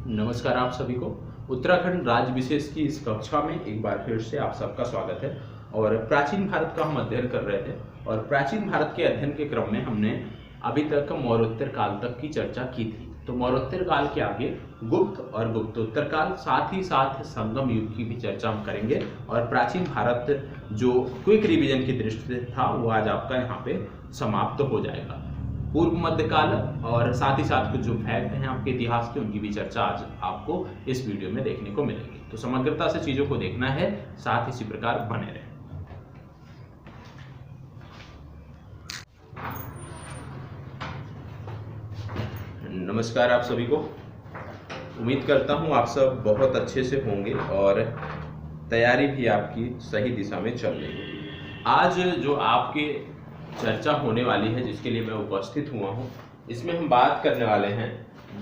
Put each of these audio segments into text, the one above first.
नमस्कार आप सभी को। उत्तराखंड राज्य विशेष की इस कक्षा में एक बार फिर से आप सबका स्वागत है। और प्राचीन भारत का हम अध्ययन कर रहे थे और प्राचीन भारत के अध्ययन के क्रम में हमने अभी तक मौर्योत्तर काल तक की चर्चा की थी। तो मौर्योत्तर काल के आगे गुप्त और गुप्तोत्तर काल, साथ ही साथ संगम युग की भी चर्चा हम करेंगे। और प्राचीन भारत जो क्विक रिवीजन की दृष्टि से था वो आज आपका यहाँ पे समाप्त हो जाएगा। पूर्व मध्यकाल और साथ ही साथ कुछ जो फैक्ट हैं आपके इतिहास के, उनकी भी चर्चा आज आपको इस वीडियो में देखने को मिलेगी। तो समग्रता से चीजों को देखना है, साथ इसी प्रकार बने रहें। नमस्कार आप सभी को। उम्मीद करता हूं आप सब बहुत अच्छे से होंगे और तैयारी भी आपकी सही दिशा में चल रही है। आज जो आपके चर्चा होने वाली है, जिसके लिए मैं उपस्थित हुआ हूं, इसमें हम बात करने वाले हैं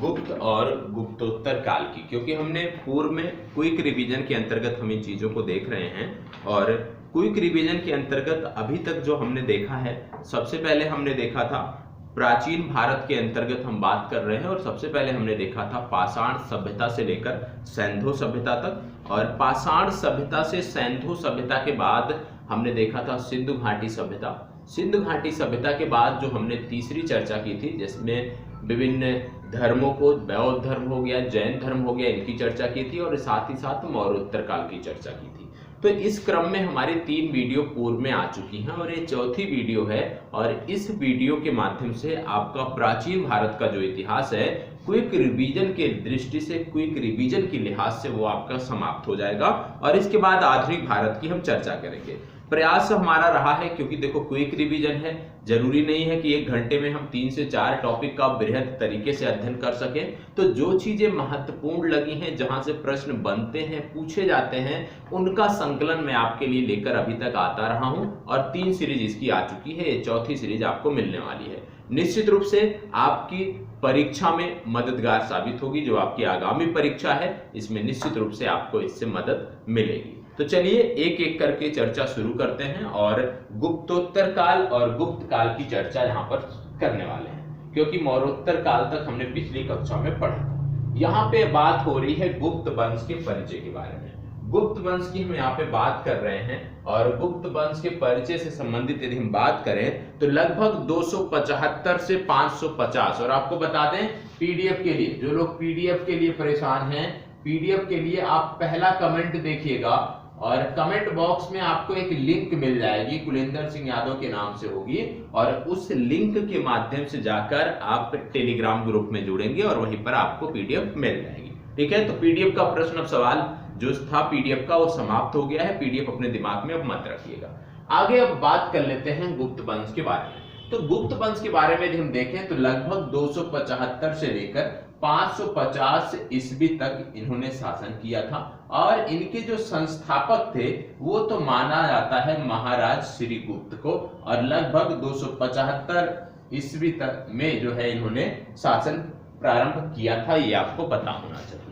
गुप्त और गुप्तोत्तर काल की। क्योंकि हमने पूर्व में क्विक रिवीजन के अंतर्गत हम इन चीजों को देख रहे हैं और क्विक रिवीजन के अंतर्गत अभी तक जो हमने देखा है, सबसे पहले हमने देखा था प्राचीन भारत के अंतर्गत हम बात कर रहे हैं। और सबसे पहले हमने देखा था पाषाण सभ्यता से लेकर सैंधो सभ्यता तक, और पाषाण सभ्यता से सैंधो सभ्यता के बाद हमने देखा था सिंधु घाटी सभ्यता। सिंधु घाटी सभ्यता के बाद जो हमने तीसरी चर्चा की थी, जिसमें विभिन्न धर्मों को, बौद्ध धर्म हो गया, जैन धर्म हो गया, इनकी चर्चा की थी और साथ ही साथ मौर्योत्तर काल की चर्चा की थी। तो इस क्रम में हमारी 3 वीडियो पूर्व में आ चुकी हैं और ये चौथी वीडियो है। और इस वीडियो के माध्यम से आपका प्राचीन भारत का जो इतिहास है, क्विक रिवीजन के दृष्टि से, क्विक रिवीजन की लिहाज से वो आपका समाप्त हो जाएगा। और इसके बाद आधुनिक भारत की हम चर्चा करेंगे। प्रयास हमारा रहा है, क्योंकि देखो क्विक रिवीजन है, जरूरी नहीं है कि 1 घंटे में हम 3 से 4 टॉपिक का बृहद तरीके से अध्ययन कर सकें। तो जो चीजें महत्वपूर्ण लगी हैं, जहां से प्रश्न बनते हैं, पूछे जाते हैं, उनका संकलन मैं आपके लिए लेकर अभी तक आता रहा हूं। और 3 सीरीज इसकी आ चुकी है, ये चौथी सीरीज आपको मिलने वाली है। निश्चित रूप से आपकी परीक्षा में मददगार साबित होगी। जो आपकी आगामी परीक्षा है, इसमें निश्चित रूप से आपको इससे मदद मिलेगी। तो चलिए एक एक करके चर्चा शुरू करते हैं और गुप्तोत्तर काल और गुप्त काल की चर्चा यहाँ पर करने वाले हैं। क्योंकि मौर्योत्तर काल तक हमने पिछली कक्षा में पढ़ा था। यहाँ पे बात हो रही है गुप्त वंश के परिचय के बारे में। गुप्त वंश की हम यहाँ पे बात कर रहे हैं और गुप्त वंश के परिचय से संबंधित यदि हम बात करें तो लगभग 275 से 550। और आपको बता दें, पीडीएफ के लिए जो लोग पीडीएफ के लिए परेशान हैं, पीडीएफ के लिए आप पहला कमेंट देखिएगा और कमेंट बॉक्स में आपको एक लिंक मिल जाएगी, कुलेंद्र सिंह यादव के नाम से होगी। और उस लिंक के माध्यम से जाकर आप टेलीग्राम ग्रुप में जुड़ेंगे और वहीं पर आपको पीडीएफ मिल जाएगी। ठीक है, तो पीडीएफ का प्रश्न, अब सवाल जो था पीडीएफ का, वो समाप्त हो गया है। पीडीएफ अपने दिमाग में अब मत रखिएगा। आगे अब बात कर लेते हैं गुप्त वंश के बारे में। तो गुप्त वंश के बारे में यदि हम देखें तो लगभग 275 से लेकर 550 ईस्वी तक इन्होंने शासन किया था। और इनके जो संस्थापक थे वो तो माना जाता है महाराज श्रीगुप्त को। और लगभग 275 ईस्वी तक में जो है इन्होंने शासन प्रारंभ किया था, ये आपको पता होना चाहिए।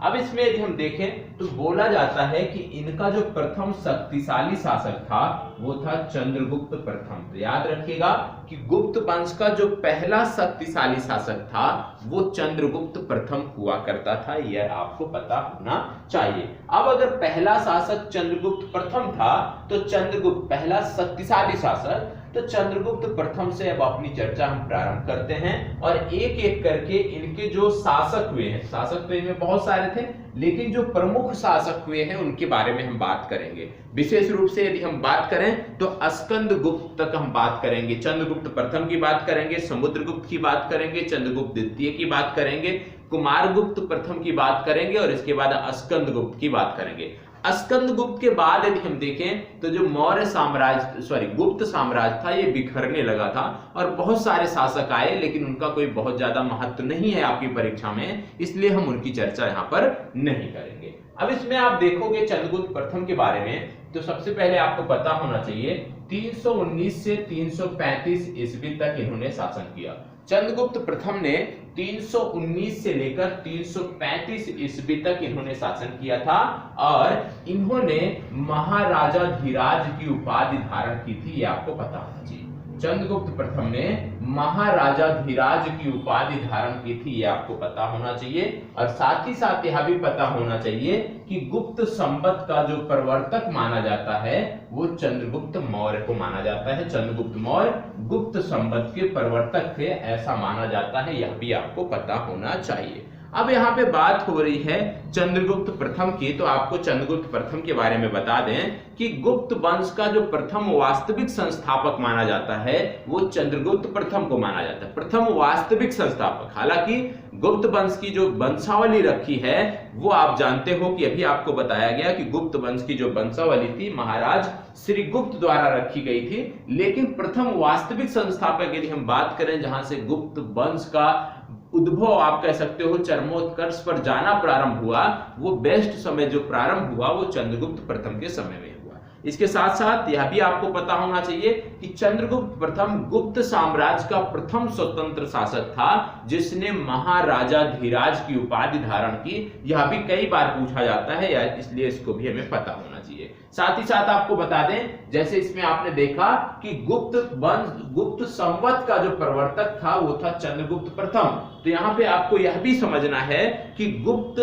अब इसमें यदि हम देखें तो बोला जाता है कि इनका जो प्रथम शक्तिशाली शासक था वो था चंद्रगुप्त प्रथम। तो याद रखिएगा कि गुप्त वंश का जो पहला शक्तिशाली शासक था वो चंद्रगुप्त प्रथम हुआ करता था, यह आपको पता होना चाहिए। अब अगर पहला शासक चंद्रगुप्त प्रथम था तो चंद्रगुप्त पहला शक्तिशाली शासक, तो चंद्रगुप्त प्रथम से अब अपनी चर्चा हम प्रारंभ करते हैं। और एक एक करके इनके जो शासक हुए हैं, शासक तो इनमें बहुत सारे थे, लेकिन जो प्रमुख शासक हुए हैं उनके बारे में हम बात करेंगे। विशेष रूप से यदि हम बात करें तो स्कंदगुप्त तक हम बात करेंगे। चंद्रगुप्त प्रथम की बात करेंगे, समुद्रगुप्त की बात करेंगे, चंद्रगुप्त द्वितीय की बात करेंगे, कुमारगुप्त प्रथम की बात करेंगे और इसके बाद स्कंदगुप्त की बात करेंगे। स्कंदगुप्त के बाद यदि हम देखें तो जो मौर्य साम्राज्य गुप्त साम्राज्य था, ये बिखरने लगा था और बहुत सारे शासक आए, लेकिन उनका कोई बहुत ज्यादा महत्व नहीं है आपकी परीक्षा में, इसलिए हम उनकी चर्चा यहाँ पर नहीं करेंगे। अब इसमें आप देखोगे चंद्रगुप्त प्रथम के बारे में, तो सबसे पहले आपको पता होना चाहिए 319 से 335 ईस्वी तक इन्होंने शासन किया। चंद्रगुप्त प्रथम ने 319 से लेकर 335 ईस्वी तक इन्होंने शासन किया था और इन्होंने महाराजा धीराज की उपाधि धारण की थी, ये आपको पता होना चाहिए। चंद्रगुप्त प्रथम ने महाराजाधिराज की उपाधि धारण की थी, ये आपको पता होना चाहिए। और साथ ही साथ यह भी पता होना चाहिए कि गुप्त संवत का जो प्रवर्तक माना जाता है वो चंद्रगुप्त मौर्य को माना जाता है। चंद्रगुप्त मौर्य गुप्त संवत के प्रवर्तक थे, ऐसा माना जाता है, यह भी आपको पता होना चाहिए। अब यहाँ पे बात हो रही है चंद्रगुप्त प्रथम की, तो आपको चंद्रगुप्त प्रथम के बारे में बता दें कि गुप्त वंश का जो प्रथम वास्तविक संस्थापक माना जाता है वो चंद्रगुप्त प्रथम को माना जाता है, प्रथम वास्तविक संस्थापक। हालांकि गुप्त वंश की जो वंशावली रखी है वो आप जानते हो कि अभी आपको बताया गया कि गुप्त वंश की जो वंशावली थी महाराज श्री गुप्त द्वारा रखी गई थी, लेकिन प्रथम वास्तविक संस्थापक यदि हम बात करें जहां से गुप्त वंश का उद्भव आप कह सकते हो चरमोत्कर्ष पर जाना प्रारंभ हुआ, वो बेस्ट समय जो प्रारंभ हुआ वो चंद्रगुप्त प्रथम के समय में हुआ। इसके साथ साथ यह भी आपको पता होना चाहिए कि चंद्रगुप्त प्रथम गुप्त साम्राज्य का प्रथम स्वतंत्र शासक था जिसने महाराजाधिराज की उपाधि धारण की। यह भी कई बार पूछा जाता है, या इसलिए इसको भी हमें पता होना चाहिए। साथ ही साथ आपको बता दें, जैसे इसमें आपने देखा कि गुप्त संवत का जो प्रवर्तक था वो था चंद्रगुप्त प्रथम, तो यहाँ पे आपको यह भी समझना है कि गुप्त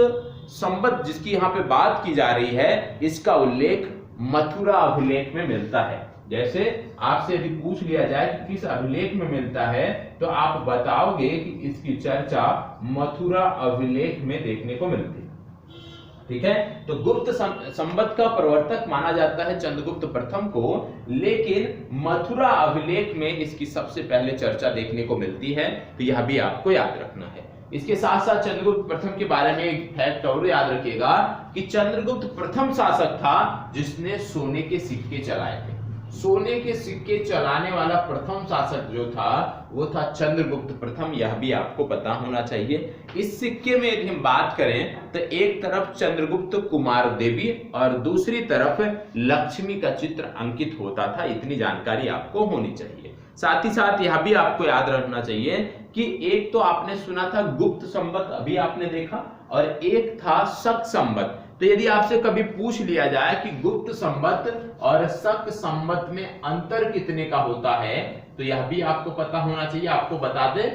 संवत जिसकी यहाँ पे बात की जा रही है इसका उल्लेख मथुरा अभिलेख में मिलता है। जैसे आपसे यदि पूछ लिया जाए कि किस अभिलेख में मिलता है तो आप बताओगे कि इसकी चर्चा मथुरा अभिलेख में देखने को मिलती है। ठीक है, तो गुप्त संवत का प्रवर्तक माना जाता है चंद्रगुप्त प्रथम को, लेकिन मथुरा अभिलेख में इसकी सबसे पहले चर्चा देखने को मिलती है, तो यह भी आपको याद रखना है। इसके साथ साथ चंद्रगुप्त प्रथम के बारे में एक फैक्ट और याद रखिएगा कि चंद्रगुप्त प्रथम शासक था जिसने सोने के सिक्के चलाए थे। सोने के सिक्के चलाने वाला प्रथम शासक जो था वो था चंद्रगुप्त प्रथम, यह भी आपको पता होना चाहिए। इस सिक्के में यदि हम बात करें तो एक तरफ चंद्रगुप्त कुमार देवी और दूसरी तरफ लक्ष्मी का चित्र अंकित होता था, इतनी जानकारी आपको होनी चाहिए। साथ ही साथ यह भी आपको याद रखना चाहिए कि एक तो आपने सुना था गुप्त संवत, अभी आपने देखा, और एक था शक संवत। तो यदि आपसे कभी पूछ लिया जाए कि गुप्त संवत और शक संवत में अंतर कितने का होता है तो यह भी आपको पता होना चाहिए। आपको बता दें,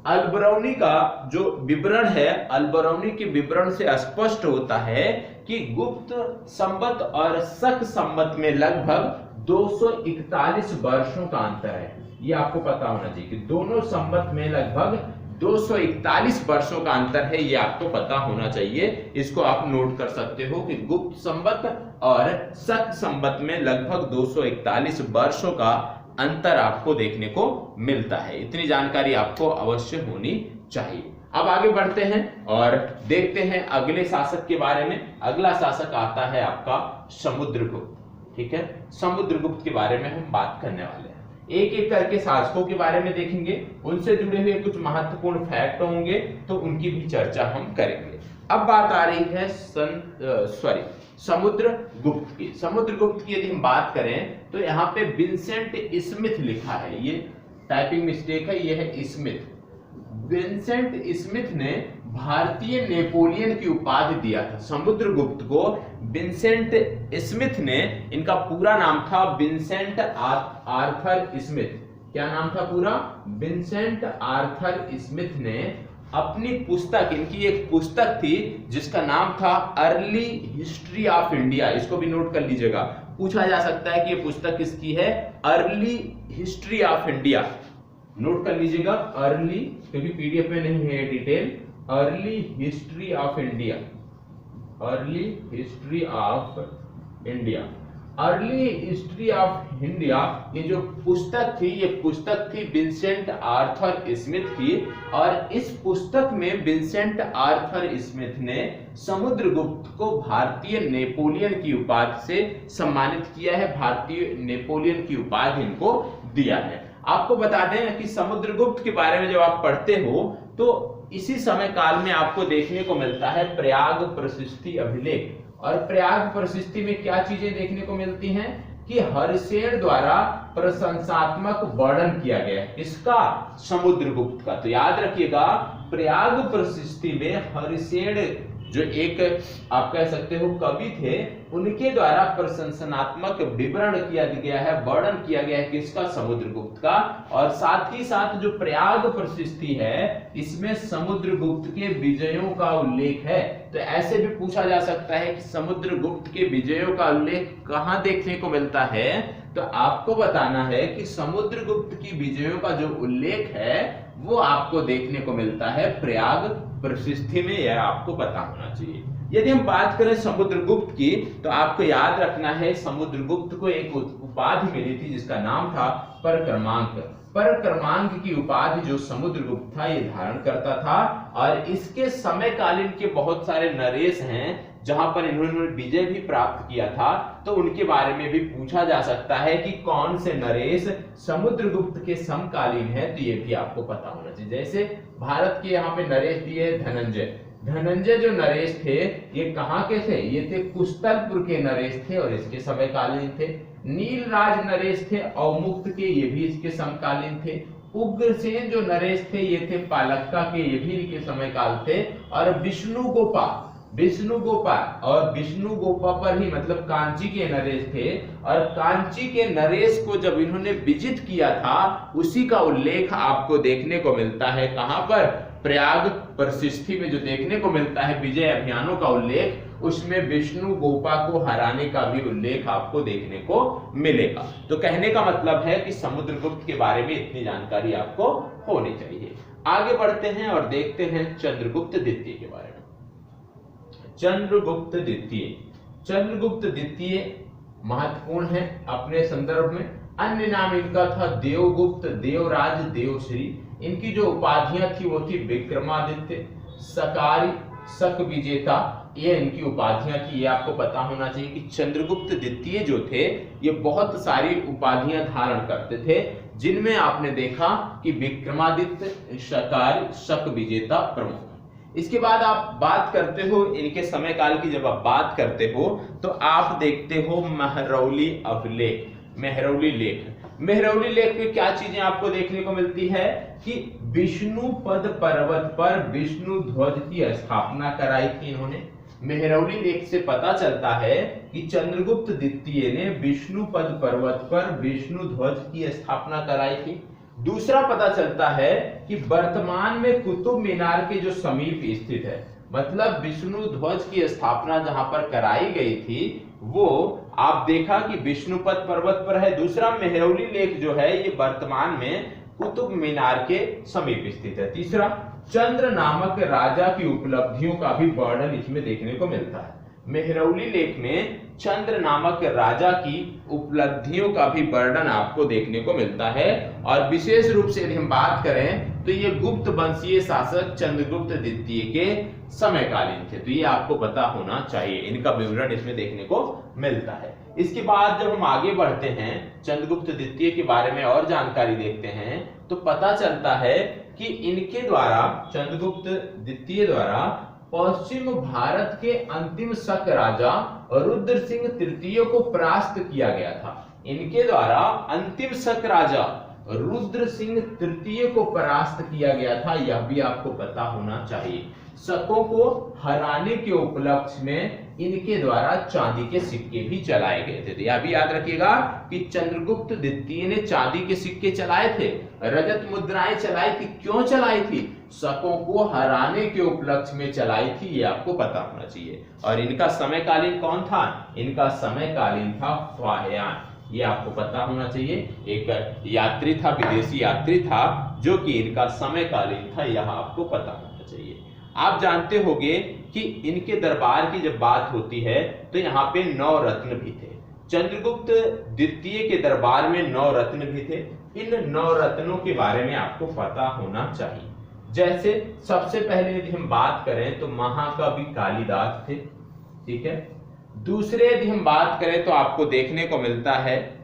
अलबरौनी का जो विवरण है, अलबरौनी के विवरण से स्पष्ट होता है कि गुप्त संवत और शक संवत में लगभग 241 वर्षों का अंतर है। ये आपको पता होना चाहिए कि दोनों संवत में लगभग 241 वर्षों का अंतर है, ये आपको पता होना चाहिए। इसको आप नोट कर सकते हो कि गुप्त संवत और शक संवत में लगभग 241 वर्षों का अंतर आपको देखने को मिलता है। इतनी जानकारी आपको अवश्य होनी चाहिए। अब आगे बढ़ते हैं और देखते हैं अगले शासक के बारे में। अगला शासक आता है आपका समुद्रगुप्त। ठीक है, समुद्रगुप्त के बारे में हम बात करने वाले हैं। एक एक करके शासकों के बारे में देखेंगे, उनसे जुड़े हुए कुछ महत्वपूर्ण फैक्ट होंगे तो उनकी भी चर्चा हम करेंगे। अब बात आ रही है समुद्रगुप्त की। समुद्रगुप्त की यदि हम बात करें तो यहाँ पे विंसेंट स्मिथ लिखा है, ये टाइपिंग मिस्टेक है, ये है स्मिथ। विंसेंट स्मिथ ने भारतीय नेपोलियन की उपाधि दिया था समुद्रगुप्त को। विंसेंट स्मिथ ने, इनका पूरा नाम था विंसेंट आर्थर स्मिथ। क्या नाम था पूरा? विंसेंट आर्थर स्मिथ ने अपनी पुस्तक, इनकी एक पुस्तक थी जिसका नाम था अर्ली हिस्ट्री ऑफ इंडिया। इसको भी नोट कर लीजिएगा, पूछा जा सकता है कि ये पुस्तक किसकी है। Early history of India, note कर लीजिएगा अर्ली, क्योंकि पीडीएफ में नहीं है detail. Early history of India, early history of India, early history of India, ये जो पुस्तक थी, ये पुस्तक थी विंसेंट आर्थर स्मिथ की। और इस पुस्तक में विंसेंट आर्थर स्मिथ ने समुद्रगुप्त को भारतीय नेपोलियन की उपाधि से सम्मानित किया है, भारतीय नेपोलियन की उपाधि इनको दिया है। आपको बता दें कि समुद्रगुप्त के बारे में जब आप पढ़ते हो तो इसी समय काल में आपको देखने को मिलता है प्रयाग प्रशस्ति अभिलेख। और प्रयाग प्रशस्ति में क्या चीजें देखने को मिलती हैं कि हर्षेय द्वारा प्रशंसात्मक वर्णन किया गया है। इसका समुद्रगुप्त का, तो याद रखिएगा प्रयाग प्रशस्ति में हर्षेय जो एक आप कह सकते हो कवि थे, उनके द्वारा प्रशंसनात्मक विवरण किया गया है, वर्णन किया गया है किसका, समुद्रगुप्त का। और साथ ही साथ जो प्रयाग प्रशस्ति है इसमें समुद्रगुप्त के विजयों का उल्लेख है। तो ऐसे भी पूछा जा सकता है कि समुद्रगुप्त के विजयों का उल्लेख कहां देखने को मिलता है, तो आपको बताना है कि समुद्रगुप्त की विजयों का जो उल्लेख है वो आपको देखने को मिलता है प्रयाग प्रशस्ति में, यह आपको पता होना चाहिए। यदि हम बात करें समुद्रगुप्त की, तो आपको याद रखना है समुद्रगुप्त को एक उपाधि मिली थी जिसका नाम था परक्रमांक। परक्रमांक की उपाधि जो समुद्रगुप्त था ये धारण करता था, और इसके समयकालीन के बहुत सारे नरेश हैं जहां पर इन्होंने विजय भी प्राप्त किया था, तो उनके बारे में भी पूछा जा सकता है कि कौन से नरेश समुद्रगुप्त के समकालीन है, तो ये भी आपको पता होना चाहिए। जैसे भारत के यहाँ पे नरेश दिए धनंजय। धनंजय जो नरेश थे ये कहाँ के थे, ये थे कुस्तलपुर के नरेश थे और इसके समकालीन थे। नीलराज नरेश थे अवमुक्त के, ये भी इसके समकालीन थे। उग्रसेन जो नरेश थे ये थे पालक्का के, ये भी इनके समयकाल थे। और विष्णु गोपा पर ही मतलब कांची के नरेश थे, और कांची के नरेश को जब इन्होंने विजित किया था उसी का उल्लेख आपको देखने को मिलता है कहां पर, प्रयाग प्रशस्ति में जो देखने को मिलता है विजय अभियानों का उल्लेख, उसमें विष्णु गोपा को हराने का भी उल्लेख आपको देखने को मिलेगा। तो कहने का मतलब है कि समुद्रगुप्त के बारे में इतनी जानकारी आपको होनी चाहिए। आगे बढ़ते हैं और देखते हैं चंद्रगुप्त द्वितीय के बारे में। चंद्रगुप्त द्वितीय महत्वपूर्ण है अपने संदर्भ में। अन्य नाम इनका था देवगुप्त, देवराज, देवश्री। इनकी जो उपाधियां थी वो थी विक्रमादित्य, सकारी, शक विजेता, ये इनकी उपाधियां थी। ये आपको पता होना चाहिए कि चंद्रगुप्त द्वितीय जो थे ये बहुत सारी उपाधियां धारण करते थे, जिनमें आपने देखा कि विक्रमादित्य, सकारी, शक विजेता प्रमुख। इसके बाद आप बात करते हो इनके समय काल की, जब आप बात करते हो तो आप देखते हो महरौली अभिलेख, महरौली लेख। महरौली लेख में क्या चीजें आपको देखने को मिलती है कि विष्णुपद पर्वत पर विष्णु ध्वज की स्थापना कराई थी इन्होंने। महरौली लेख से पता चलता है कि चंद्रगुप्त द्वितीय ने विष्णुपद पर्वत पर विष्णु ध्वज की स्थापना कराई थी। दूसरा पता चलता है कि वर्तमान में कुतुब मीनार के जो समीप स्थित है, मतलब विष्णु ध्वज की स्थापना जहां पर कराई गई थी वो आप देखा कि विष्णुपद पर्वत पर है। दूसरा महरौली लेख जो है ये वर्तमान में कुतुब मीनार के समीप स्थित है। तीसरा चंद्र नामक राजा की उपलब्धियों का भी वर्णन इसमें देखने को मिलता है। महरौली लेख में चंद्र नामक राजा की उपलब्धियों का भी वर्णन आपको देखने को मिलता है। और विशेष रूप से यदि हम बात करें तो ये गुप्त वंशीय शासक चंद्रगुप्त द्वितीय के समयकालीन थे, तो ये आपको पता होना चाहिए। इनका विवरण इसमें देखने को मिलता है। इसके बाद जब हम आगे बढ़ते हैं चंद्रगुप्त द्वितीय के बारे में और जानकारी देखते हैं तो पता चलता है कि इनके द्वारा, चंद्रगुप्त द्वितीय द्वारा पश्चिम भारत के अंतिम शक राजा रुद्र सिंह तृतीय को परास्त किया गया था। इनके द्वारा अंतिम शक राजा रुद्र सिंह तृतीय को परास्त किया गया था, यह भी आपको पता होना चाहिए। शकों को हराने के उपलक्ष्य में इनके द्वारा चांदी के सिक्के भी चलाए गए थे। तो यह भी याद रखिएगा कि चंद्रगुप्त द्वितीय ने चांदी के सिक्के चलाए थे, रजत मुद्राएं चलाई थी। क्यों चलाई थी? शकों को हराने के उपलक्ष्य में चलाई थी, ये आपको पता होना चाहिए। और इनका समयकालीन कौन था? इनका समयकालीन था फाह्यान, ये आपको पता होना चाहिए। एक यात्री था, विदेशी यात्री था, जो कि इनका समयकालीन था, यह आपको पता होना चाहिए। आप जानते होंगे कि इनके दरबार की जब बात होती है तो यहाँ पे 9 रत्न भी थे। चंद्रगुप्त द्वितीय के दरबार में 9 रत्न भी थे। इन 9 रत्नों के बारे में आपको पता होना चाहिए। जैसे सबसे पहले यदि हम बात करें तो महाकवि कालिदास थे, ठीक है। दूसरे यदि हम बात करें तो आपको देखने को मिलता है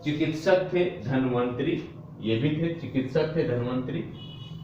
चिकित्सक थे धन्वंतरी, ये भी थे, चिकित्सक थे धन्वंतरी।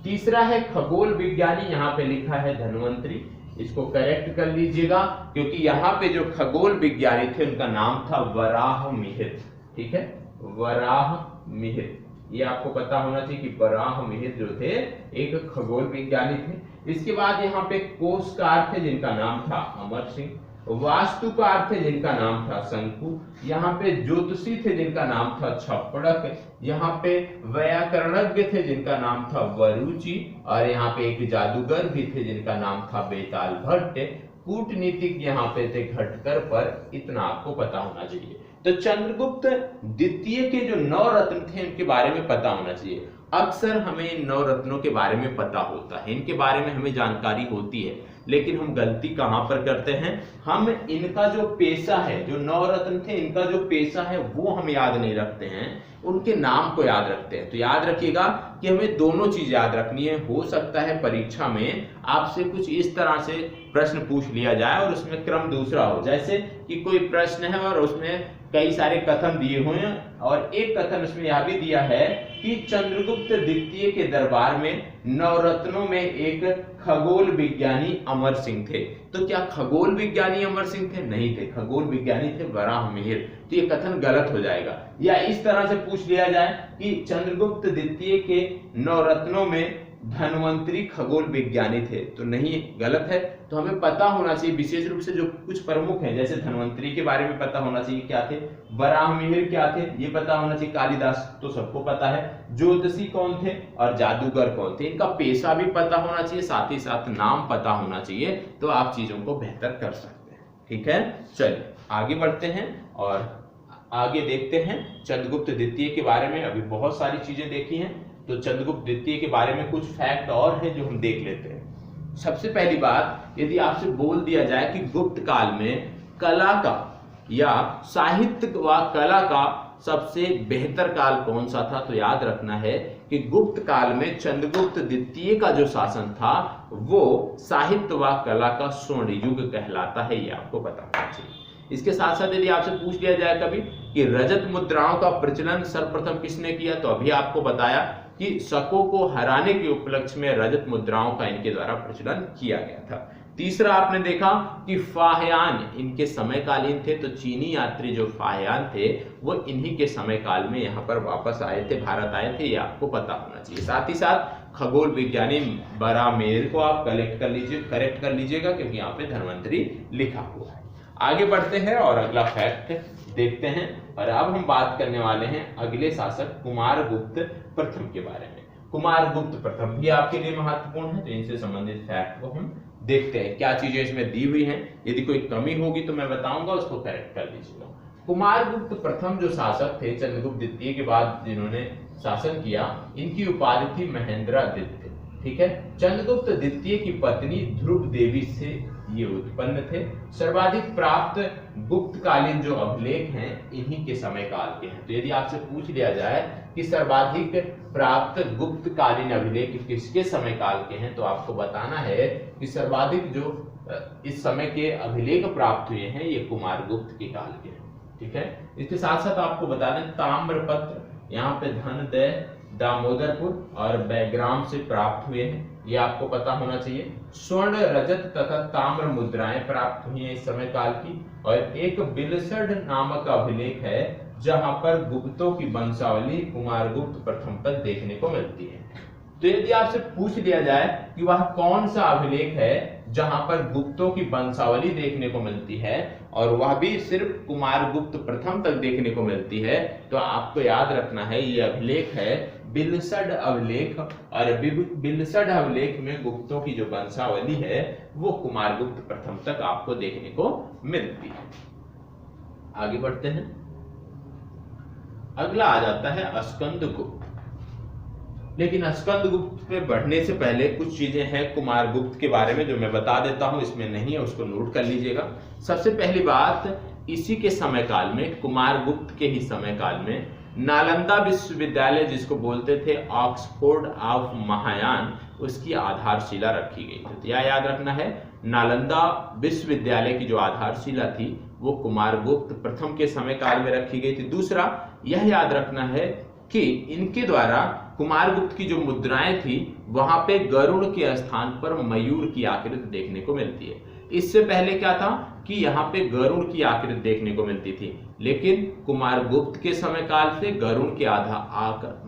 तीसरा है खगोल विज्ञानी, यहाँ पे लिखा है धन्वंतरी, इसको करेक्ट कर लीजिएगा क्योंकि यहाँ पे जो खगोल विज्ञानी थे उनका नाम था वराहमिहिर, ठीक है, वराहमिहिर। ये आपको पता होना चाहिए कि बराहमिहिर जो थे एक खगोल विज्ञानी थे। इसके बाद यहाँ पे कोषकार थे जिनका नाम था अमर सिंह, वास्तुकार थे जिनका नाम था शंकु, यहाँ पे ज्योतिषी थे जिनका नाम था छप्पड़क, यहाँ पे व्याकरणज्ञ थे जिनका नाम था वरुचि, और यहाँ पे एक जादूगर भी थे जिनका नाम था बेताल भट्ट, कूटनीतिक यहाँ पे थे घटकर। पर इतना आपको पता होना चाहिए। तो चंद्रगुप्त द्वितीय के जो 9 रत्न थे इनके बारे में पता होना चाहिए। अक्सर हमें इन 9 रत्नों के बारे में पता होता है, इनके बारे में हमें जानकारी होती है, लेकिन हम गलती कहां पर करते हैं, हम इनका जो पेशा है, जो 9 रत्न थे इनका जो पेशा है वो हम याद नहीं रखते हैं, उनके नाम को याद रखते हैं। तो याद रखिएगा कि हमें दोनों चीज याद रखनी है। हो सकता है परीक्षा में आपसे कुछ इस तरह से प्रश्न पूछ लिया जाए और उसमें क्रम दूसरा हो, जैसे कि कोई प्रश्न है और उसमें कई सारे कथन दिए हुए हैं और एक कथन उसमें यह भी दिया है कि चंद्रगुप्त द्वितीय के दरबार में 9 रत्नों में एक खगोल विज्ञानी अमर सिंह थे। तो क्या खगोल विज्ञानी अमर सिंह थे? नहीं थे, खगोल विज्ञानी थे बराहमिहिर। तो ये कथन गलत हो जाएगा। या इस तरह से पूछ लिया जाए कि चंद्रगुप्त द्वितीय के 9 रत्नों में धन्वंतरी खगोल विज्ञानी थे, तो नहीं, गलत है। तो हमें पता होना चाहिए विशेष रूप से जो कुछ प्रमुख हैं, जैसे धन्वंतरी के बारे में पता होना चाहिए क्या थे, बराहमिहिर क्या थे ये पता होना चाहिए, कालिदास तो सबको पता है, ज्योतिषी कौन थे और जादूगर कौन थे, इनका पेशा भी पता होना चाहिए, साथ ही साथ नाम पता होना चाहिए, तो आप चीजों को बेहतर कर सकते हैं। ठीक है, चलिए आगे बढ़ते हैं और आगे देखते हैं चंद्रगुप्त द्वितीय के बारे में। अभी बहुत सारी चीजें देखी हैं, तो चंद्रगुप्त द्वितीय के बारे में कुछ फैक्ट और हैं जो हम देख लेते हैं। सबसे पहली बात, यदि आपसे बोल दिया जाए कि गुप्त काल में कला का या साहित्य व कला का सबसे बेहतर काल कौन सा था, तो याद रखना है कि गुप्त काल में चंद्रगुप्त द्वितीय का जो शासन था वो साहित्य व कला का स्वर्ण युग कहलाता है, ये आपको पता होना चाहिए। इसके साथ साथ यदि आपसे पूछ लिया जाए कभी कि रजत मुद्राओं का प्रचलन सर्वप्रथम किसने किया, तो अभी आपको बताया कि शकों को हराने के उपलक्ष्य में रजत मुद्राओं का इनके द्वारा प्रचलन किया गया था। तीसरा आपने देखा कि फाहयान इनके समयकालीन थे, तो चीनी यात्री जो फाहयान थे वो इन्हीं के समय काल में यहाँ पर वापस आए थे, भारत आए थे, ये आपको पता होना चाहिए। साथ ही साथ खगोल विज्ञानी बराहमिहिर को आप करेक्ट कर लीजिएगा क्योंकि यहाँ पे धन्वंतरी लिखा हुआ है। आगे बढ़ते हैं और अगला फैक्ट देखते हैं, और अब हम बात करने वाले हैं अगले शासक कुमारगुप्त प्रथम के बारे में। कुमारगुप्त प्रथम भी आपके लिए महत्वपूर्ण है, तो इनसे संबंधित फैक्ट को हम देखते हैं, क्या चीजें इसमें दी हुई हैं। यदि कोई कमी होगी तो मैं बताऊंगा, उसको करेक्ट कर लीजिएगा। कुमारगुप्त प्रथम जो शासक थे चंद्रगुप्त द्वितीय के बाद जिन्होंने शासन किया, इनकी उपाधि थी महेंद्रादित्य। ठीक है, चंद्रगुप्त द्वितीय की पत्नी ध्रुव देवी से ये उत्पन्न थे। सर्वाधिक प्राप्त गुप्तकालीन जो अभिलेख हैं इन्हीं के समय काल के हैं। तो यदि आपसे पूछ लिया जाए कि सर्वाधिक प्राप्त गुप्तकालीन अभिलेख किसके समय काल के हैं, तो आपको बताना है कि सर्वाधिक जो इस समय के अभिलेख प्राप्त हुए हैं ये कुमारगुप्त के काल के हैं। ठीक है, इसके साथ साथ आपको बता दें ताम्रपत्र यहाँ पे धनदय दामोदरपुर और बैग्राम से प्राप्त हुए हैं, ये आपको पता होना चाहिए। स्वर्ण रजत तथा ताम्र मुद्राएं प्राप्त हुई हैं इस समय काल की, और एक बिलसड नामक अभिलेख है जहां पर गुप्तों की वंशावली कुमारगुप्त प्रथम तक देखने को मिलती है। तो यदि आपसे पूछ लिया जाए कि वह कौन सा अभिलेख है जहां पर गुप्तों की वंशावली देखने को मिलती है और वह भी सिर्फ कुमारगुप्त प्रथम तक देखने को मिलती है, तो आपको याद रखना है ये अभिलेख है बिलसड अभिलेख, और बिलसड अभिलेख में गुप्तों की जो वंशावली है वो कुमारगुप्त प्रथम तक आपको देखने को मिलती है। आगे बढ़ते हैं, अगला आ जाता है स्कंदगुप्त। लेकिन स्कंदगुप्त पे बढ़ने से पहले कुछ चीजें हैं कुमारगुप्त के बारे में जो मैं बता देता हूं, इसमें नहीं है उसको नोट कर लीजिएगा। सबसे पहली बात, इसी के समय काल में, कुमारगुप्त के ही समय काल में नालंदा विश्वविद्यालय जिसको बोलते थे ऑक्सफोर्ड ऑफ महायान, उसकी आधारशिला रखी गई थी। तो यह याद रखना है, नालंदा विश्वविद्यालय की जो आधारशिला थी वो कुमारगुप्त प्रथम के समय काल में रखी गई थी। दूसरा यह याद रखना है कि इनके द्वारा कुमारगुप्त की जो मुद्राएं थी वहां पे गरुड़ के स्थान पर मयूर की आकृति देखने को मिलती है। इससे पहले क्या था कि यहाँ पे गरुड़ की आकृति देखने को मिलती थी, लेकिन कुमारगुप्त के समय काल से गरुड़ के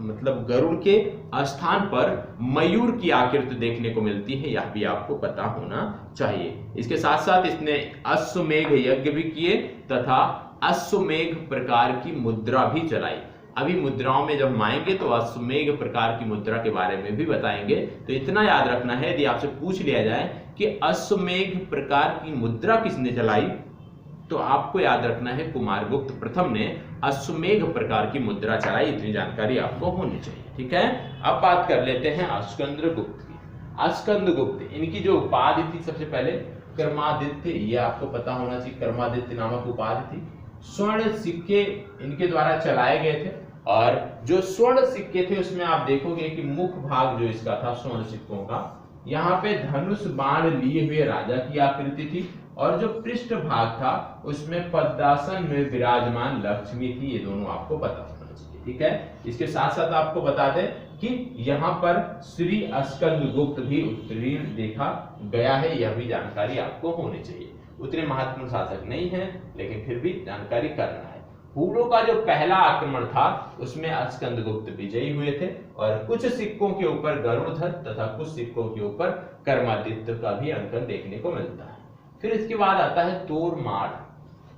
मतलब गरुड़ के स्थान पर मयूर की आकृति देखने को मिलती है, यह भी आपको पता होना चाहिए। इसके साथ साथ इसने अश्वमेघ यज्ञ भी किए तथा अश्वमेघ प्रकार की मुद्रा भी चलाई। अभी मुद्राओं में जब हम आएंगे तो अश्वमेघ प्रकार की मुद्रा के बारे में भी बताएंगे। तो इतना याद रखना है, यदि आपसे पूछ लिया जाए कि अश्वमेघ प्रकार की मुद्रा किसने चलाई, तो आपको याद रखना है कुमारगुप्त प्रथम ने अश्वमेघ प्रकार की मुद्रा चलाई। इतनी जानकारी आपको होनी चाहिए। ठीक है, अब बात कर लेते हैं अस्कंद्रगुप्त की। अस्कंद्रगुप्त, इनकी जो उपाधि थी सबसे पहले क्रमादित्य, ये आपको पता होना चाहिए, क्रमादित्य नामक उपाधि थी। स्वर्ण सिक्के इनके द्वारा चलाए गए थे, और जो स्वर्ण सिक्के थे उसमें आप देखोगे कि मुख्य भाग जो इसका था स्वर्ण सिक्कों का, यहाँ पे धनुष बाण लिए हुए राजा की आकृति थी, और जो पृष्ठ भाग था उसमें पद्मासन में विराजमान लक्ष्मी थी। ये दोनों आपको पता होना चाहिए। ठीक है, इसके साथ साथ आपको बता दें कि यहाँ पर श्री अस्कंदगुप्त भी उत्तीर्ण देखा गया है, यह भी जानकारी आपको होनी चाहिए। उतने महत्वपूर्ण शासक नहीं है, लेकिन फिर भी जानकारी करना है। हुणों का जो पहला आक्रमण था उसमें अस्कंदगुप्त विजयी हुए थे, और कुछ सिक्कों के ऊपर गरुड़ध्वज तथा कुछ सिक्कों के ऊपर कर्मादित्य का भी अंकन देखने को मिलता है। फिर इसके बाद आता है तोरमाड़।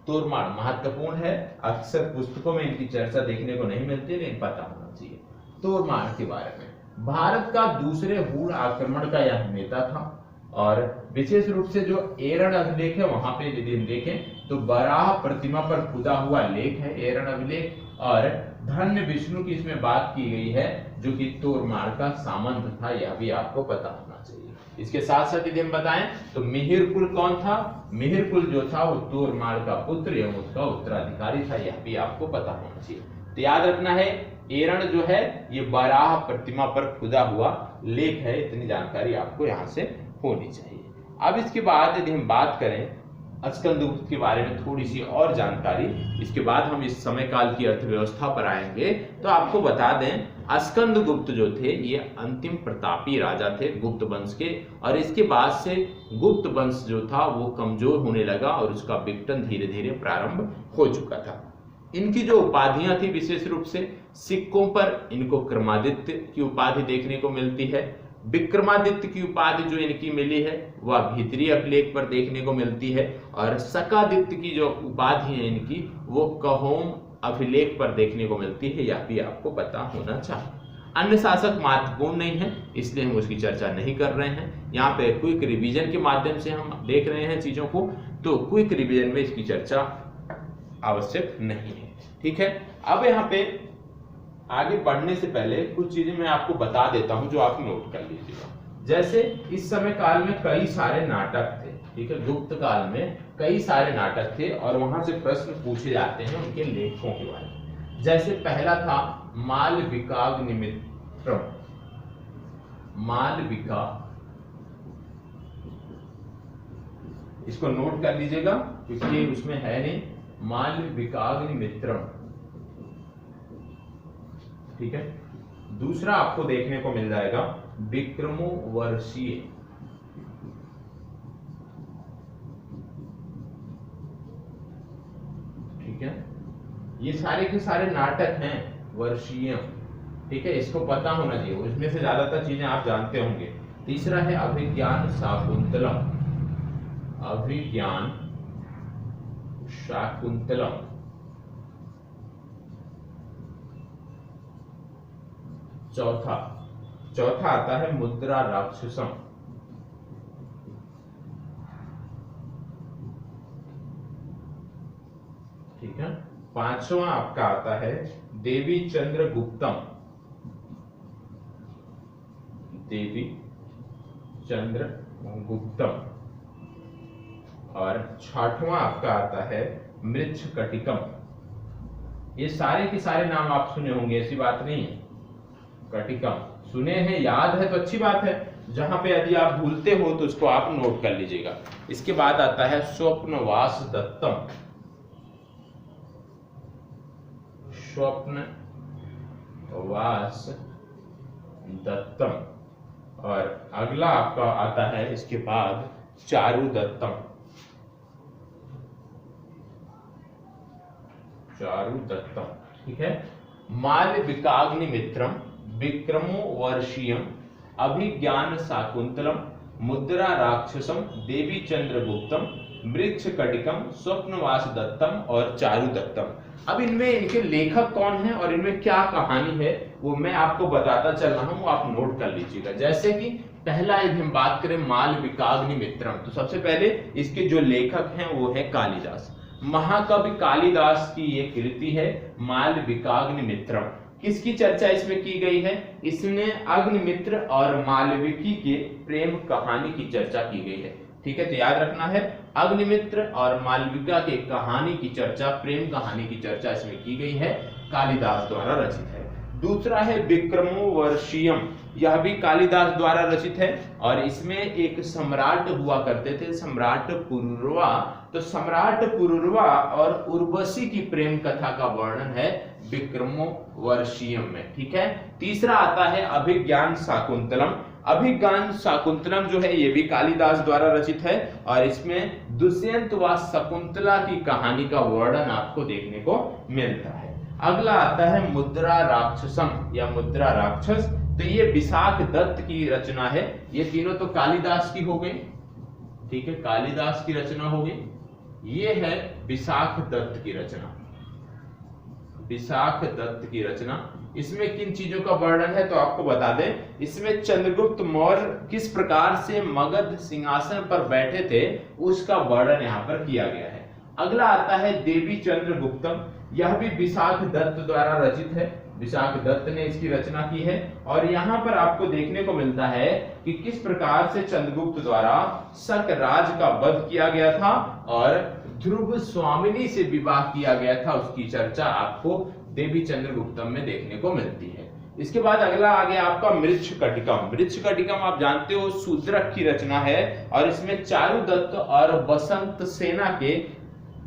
तोरमाड़ महत्वपूर्ण है, अक्सर पुस्तकों में इनकी चर्चा देखने को नहीं मिलती, लेकिन पता होना चाहिए तोरमाड़ के बारे में। भारत का दूसरे हूण आक्रमण का यह नेता था, और विशेष रूप से जो एरण अभिलेख है वहां पे यदि हम देखें तो बराह प्रतिमा पर खुदा हुआ लेख है एरण अभिलेख, और धन्य विष्णु की इसमें बात की गई है जो कि तोरमाड़ का सामंत था, यह भी आपको पता होना चाहिए। इसके साथ साथ यदि हम बताएं तो मिहिर कुल कौन था, मिहिर कुल जो था वो तोरमाड़ का पुत्र एवं उसका उत्तराधिकारी था, यह भी आपको पता होना चाहिए। तो याद रखना है एरण जो है ये बराह प्रतिमा पर खुदा हुआ लेख है, इतनी जानकारी आपको यहाँ से होनी चाहिए। अब इसके बाद यदि हम बात करें अस्कंदगुप्त के बारे में थोड़ी सी और जानकारी, इसके बाद हम इस समय काल की अर्थव्यवस्था पर आएंगे। तो आपको बता दें अस्कंदगुप्त जो थे ये अंतिम प्रतापी राजा थे गुप्त वंश के, और इसके बाद से गुप्त वंश जो था वो कमजोर होने लगा और उसका विघटन धीरे धीरे प्रारंभ हो चुका था। इनकी जो उपाधियां थी विशेष रूप से सिक्कों पर इनको क्रमादित्य की उपाधि देखने को मिलती है। विक्रमादित्य की उपाधि जो इनकी मिली है वह भीतरी अभिलेख पर देखने को मिलती है, और सकादित्य की जो उपाधि है इनकी वो कहोम अभिलेख पर देखने को मिलती है, यह भी आपको पता होना चाहिए। अन्य शासक महत्वपूर्ण नहीं है, इसलिए हम उसकी चर्चा नहीं कर रहे हैं। यहाँ पे क्विक रिवीजन के माध्यम से हम देख रहे हैं चीजों को, तो क्विक रिवीजन में इसकी चर्चा आवश्यक नहीं है। ठीक है, अब यहाँ पे आगे बढ़ने से पहले कुछ चीजें मैं आपको बता देता हूं जो आप नोट कर लीजिएगा। जैसे इस समय काल में कई सारे नाटक थे, ठीक है, गुप्त काल में कई सारे नाटक थे, और वहां से प्रश्न पूछे जाते हैं उनके लेखकों के बारे में। जैसे पहला था मालविकाग्निमित्रम। मालविका, इसको नोट कर लीजिएगा क्योंकि उसमें है नहीं, मालविकाग्निमित्रम। ठीक है, दूसरा आपको देखने को मिल जाएगा विक्रमोर्वशीय। ठीक है, ये सारे के सारे नाटक हैं वर्षीय। ठीक है, इसको पता होना चाहिए, उसमें से ज्यादातर चीजें आप जानते होंगे। तीसरा है अभिज्ञान शाकुंतलम। अभिज्ञान शाकुंतलम। चौथा आता है मुद्रा राक्षसम। ठीक है, पांचवा आपका आता है देवी चंद्रगुप्तम। देवी चंद्रगुप्तम। और छठवां आपका आता है मृच्छकटिकम। ये सारे के सारे नाम आप सुने होंगे, ऐसी बात नहीं है। कटिकम सुने हैं, याद है तो अच्छी बात है, जहां पे यदि आप भूलते हो तो उसको आप नोट कर लीजिएगा। इसके बाद आता है स्वप्नवास दत्तम। स्वप्नवास दत्तम। और अगला आपका आता है इसके बाद चारु दत्तम। चारु दत्तम, ठीक है। मालविकाग्निमित्रम, विक्रमो वर्षीयम, अभिज्ञान शाकुंतलम, मुद्रा राक्षसम, देवी चंद्रगुप्तम, मृक्ष कटिकम, स्वप्नवास दत्तम और चारु दत्तम। अब इनमें इनके लेखक कौन है और इनमें क्या कहानी है वो मैं आपको बताता चल रहा हूं, वो आप नोट कर लीजिएगा। जैसे कि पहला यदि हम बात करें मालविकाग्निमित्रम, तो सबसे पहले इसके जो लेखक हैं वो है कालिदास। महाकवि कालिदास की ये कृति है मालविकाग्निमित्रम। किसकी चर्चा इसमें की गई है? इसमें अग्निमित्र और मालविकी के प्रेम कहानी की चर्चा की गई है, ठीक है। तो याद रखना है, अग्निमित्र और मालविका के कहानी की चर्चा, प्रेम कहानी की चर्चा इसमें की गई है, कालिदास द्वारा रचित है। दूसरा है विक्रमो वर्षीयम, यह भी कालिदास द्वारा रचित है और इसमें एक सम्राट हुआ करते थे, सम्राट पुरुरवा। तो सम्राट पुरुरवा और उर्वशी की प्रेम कथा का वर्णन है विक्रमो वर्षीयम में, ठीक है। तीसरा आता है अभिज्ञान शाकुंतलम। अभिज्ञान शाकुंतलम जो है ये भी कालिदास द्वारा रचित है और इसमें दुष्यंत व शकुंतला की कहानी का वर्णन आपको देखने को मिलता है। अगला आता है मुद्रा राक्षसम या मुद्रा राक्षस, तो ये विशाख दत्त की रचना है। ये तीनों तो कालिदास की हो गई, ठीक है, कालिदास की रचना हो गई। ये है विशाख दत्त की रचना, विशाख दत्त की रचना। इसमें किन चीजों का वर्णन है तो आपको बता दें, इसमें चंद्रगुप्त मौर्य किस प्रकार से मगध सिंहासन पर बैठे थे उसका वर्णन यहाँ पर किया गया है। अगला आता है देवी चंद्रगुप्तम, यह भी विशाख दत्त द्वारा रचित है, विशाख दत्त ने इसकी रचना की है। और यहाँ पर आपको देखने को मिलता है कि किस प्रकार से चंद्रगुप्त द्वारा शक राज का वध किया गया था और ध्रुव स्वामिनी से विवाह किया गया था, उसकी चर्चा आपको देवी चंद्रगुप्तम में देखने को मिलती है। इसके बाद अगला आ गया आपका मृक्ष कटिकम। मृक्ष कटिकम आप जानते हो शूद्रक की रचना है और इसमें चारु दत्त और बसंत सेना के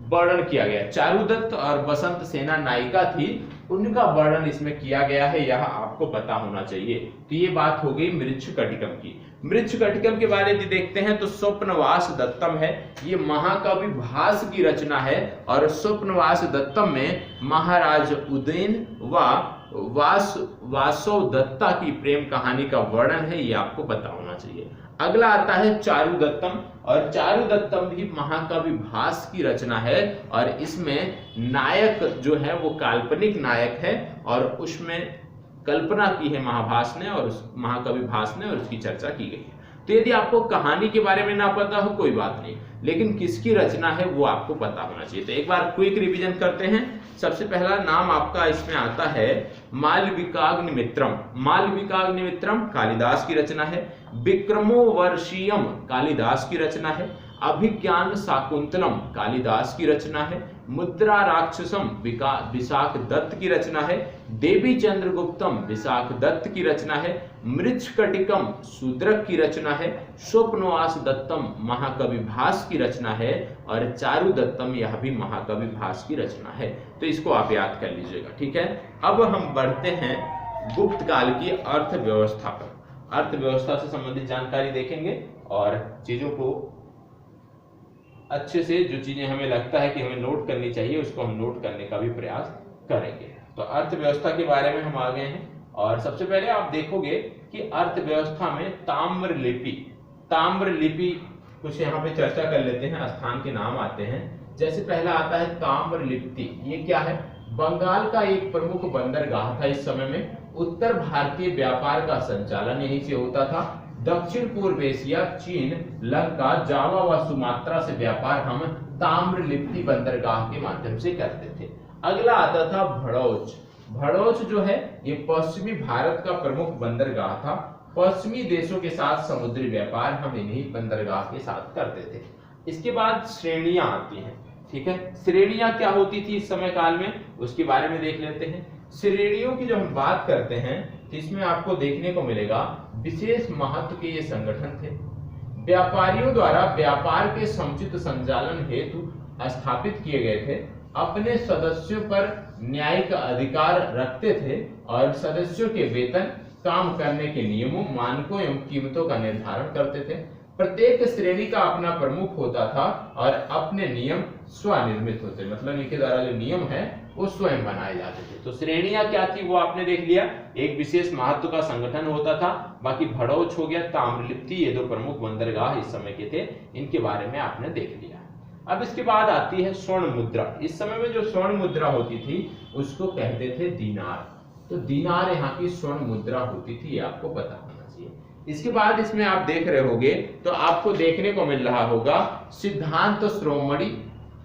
वर्णन किया गया। चारु दत्त और बसंत सेना नायिका थी, उनका वर्णन इसमें किया गया है, यह आपको पता होना चाहिए। तो ये बात हो गई मृक्ष कटिकम की। मृक्ष कटिकम के बारे में देखते हैं तो स्वप्नवास दत्तम है, ये महाकवि भास की रचना है और स्वप्नवास दत्तम में महाराज उदयन व वासव दत्ता की प्रेम कहानी का वर्णन है, ये आपको पता होना चाहिए। अगला आता है चारु दत्तम और चारु दत्तम भी महाकवि भास की रचना है और इसमें नायक जो है वो काल्पनिक नायक है और उसमें कल्पना की है महाभास ने और उस महाकवि भास ने और उसकी चर्चा की गई है। तो यदि आपको कहानी के बारे में ना पता हो कोई बात नहीं, लेकिन किसकी रचना है वो आपको पता होना चाहिए। तो एक बार क्विक रिवीजन करते हैं। सबसे पहला नाम आपका इसमें आता है मालविकाग्निमित्रम। मालविकाग्निमित्रम कालिदास की रचना है। विक्रमो वर्षीयम कालिदास की रचना है। अभिज्ञान शाकुंतलम कालिदास की रचना है। मुद्रा राक्षसम विशाख दत्त की रचना है। देवी चंद्रगुप्तम विशाख दत्त की रचना है। मृच्छकटिकम शूद्रक की रचना है। स्वप्नवास दत्तम महाकवि भास की रचना है और चारु दत्तम यह भी महाकवि भास की रचना है। तो इसको आप याद कर लीजिएगा, ठीक है। अब हम बढ़ते हैं गुप्त काल की अर्थव्यवस्था पर। अर्थव्यवस्था से संबंधित जानकारी देखेंगे और चीजों को अच्छे से, जो चीजें हमें लगता है कि हमें नोट करनी चाहिए उसको हम नोट करने का भी प्रयास करेंगे। तो अर्थव्यवस्था के बारे में हम आ गए हैं और सबसे पहले आप देखोगे कि अर्थव्यवस्था में ताम्र लिपि कुछ यहाँ पे चर्चा कर लेते हैं, स्थान के नाम आते हैं। जैसे पहला आता है ताम्र लिपि, ये क्या है? बंगाल का एक प्रमुख बंदरगाह था इस समय में। उत्तर भारतीय व्यापार का संचालन यहीं से होता था। दक्षिण पूर्व एशिया, चीन, लंका, जावा व सुमात्रा से व्यापार हम ताम्रलिप्ति बंदरगाह के माध्यम से करते थे। अगला आता था भड़ौच। भड़ौच जो है ये पश्चिमी भारत का प्रमुख बंदरगाह था। पश्चिमी देशों के साथ समुद्री व्यापार हम इन्हीं बंदरगाह के साथ करते थे। इसके बाद श्रेणियां आती हैं, ठीक है। श्रेणियां क्या होती थी इस समय काल में, उसके बारे में देख लेते हैं। श्रेणियों की जो हम बात करते हैं तो इसमें आपको देखने को मिलेगा विशेष महत्व के ये संगठन थे। व्यापारियों द्वारा व्यापार के समुचित संचालन हेतु स्थापित किए गए थे। अपने सदस्यों पर न्यायिक अधिकार रखते थे और सदस्यों के वेतन, काम करने के नियमों, मानकों एवं कीमतों का निर्धारण करते थे। प्रत्येक श्रेणी का अपना प्रमुख होता था और अपने नियम स्वनिर्मित होते, मतलब इनके द्वारा जो नियम है वो स्वयं बनाए जाते थे। तो श्रेणियां क्या थी वो आपने देख लिया, एक विशेष महत्व का संगठन होता था, बाकी भड़ौच हो गया, ताम्रलिप्ति, ये दो प्रमुख बंदरगाह इस समय के थे, इनके बारे में आपने देख लिया। अब इसके बाद आती है स्वर्ण मुद्रा। इस समय में जो स्वर्ण मुद्रा होती थी उसको कहते थे दीनार। तो दीनार यहाँ की स्वर्ण मुद्रा होती थी, ये आपको पता होना चाहिए। इसके बाद इसमें आप देख रहे होगे तो आपको देखने को मिल रहा होगा सिद्धांत शिरोमणि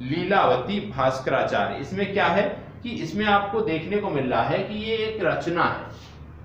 लीलावती भास्कराचार्य। इसमें क्या है कि इसमें आपको देखने को मिल रहा है कि ये एक रचना है,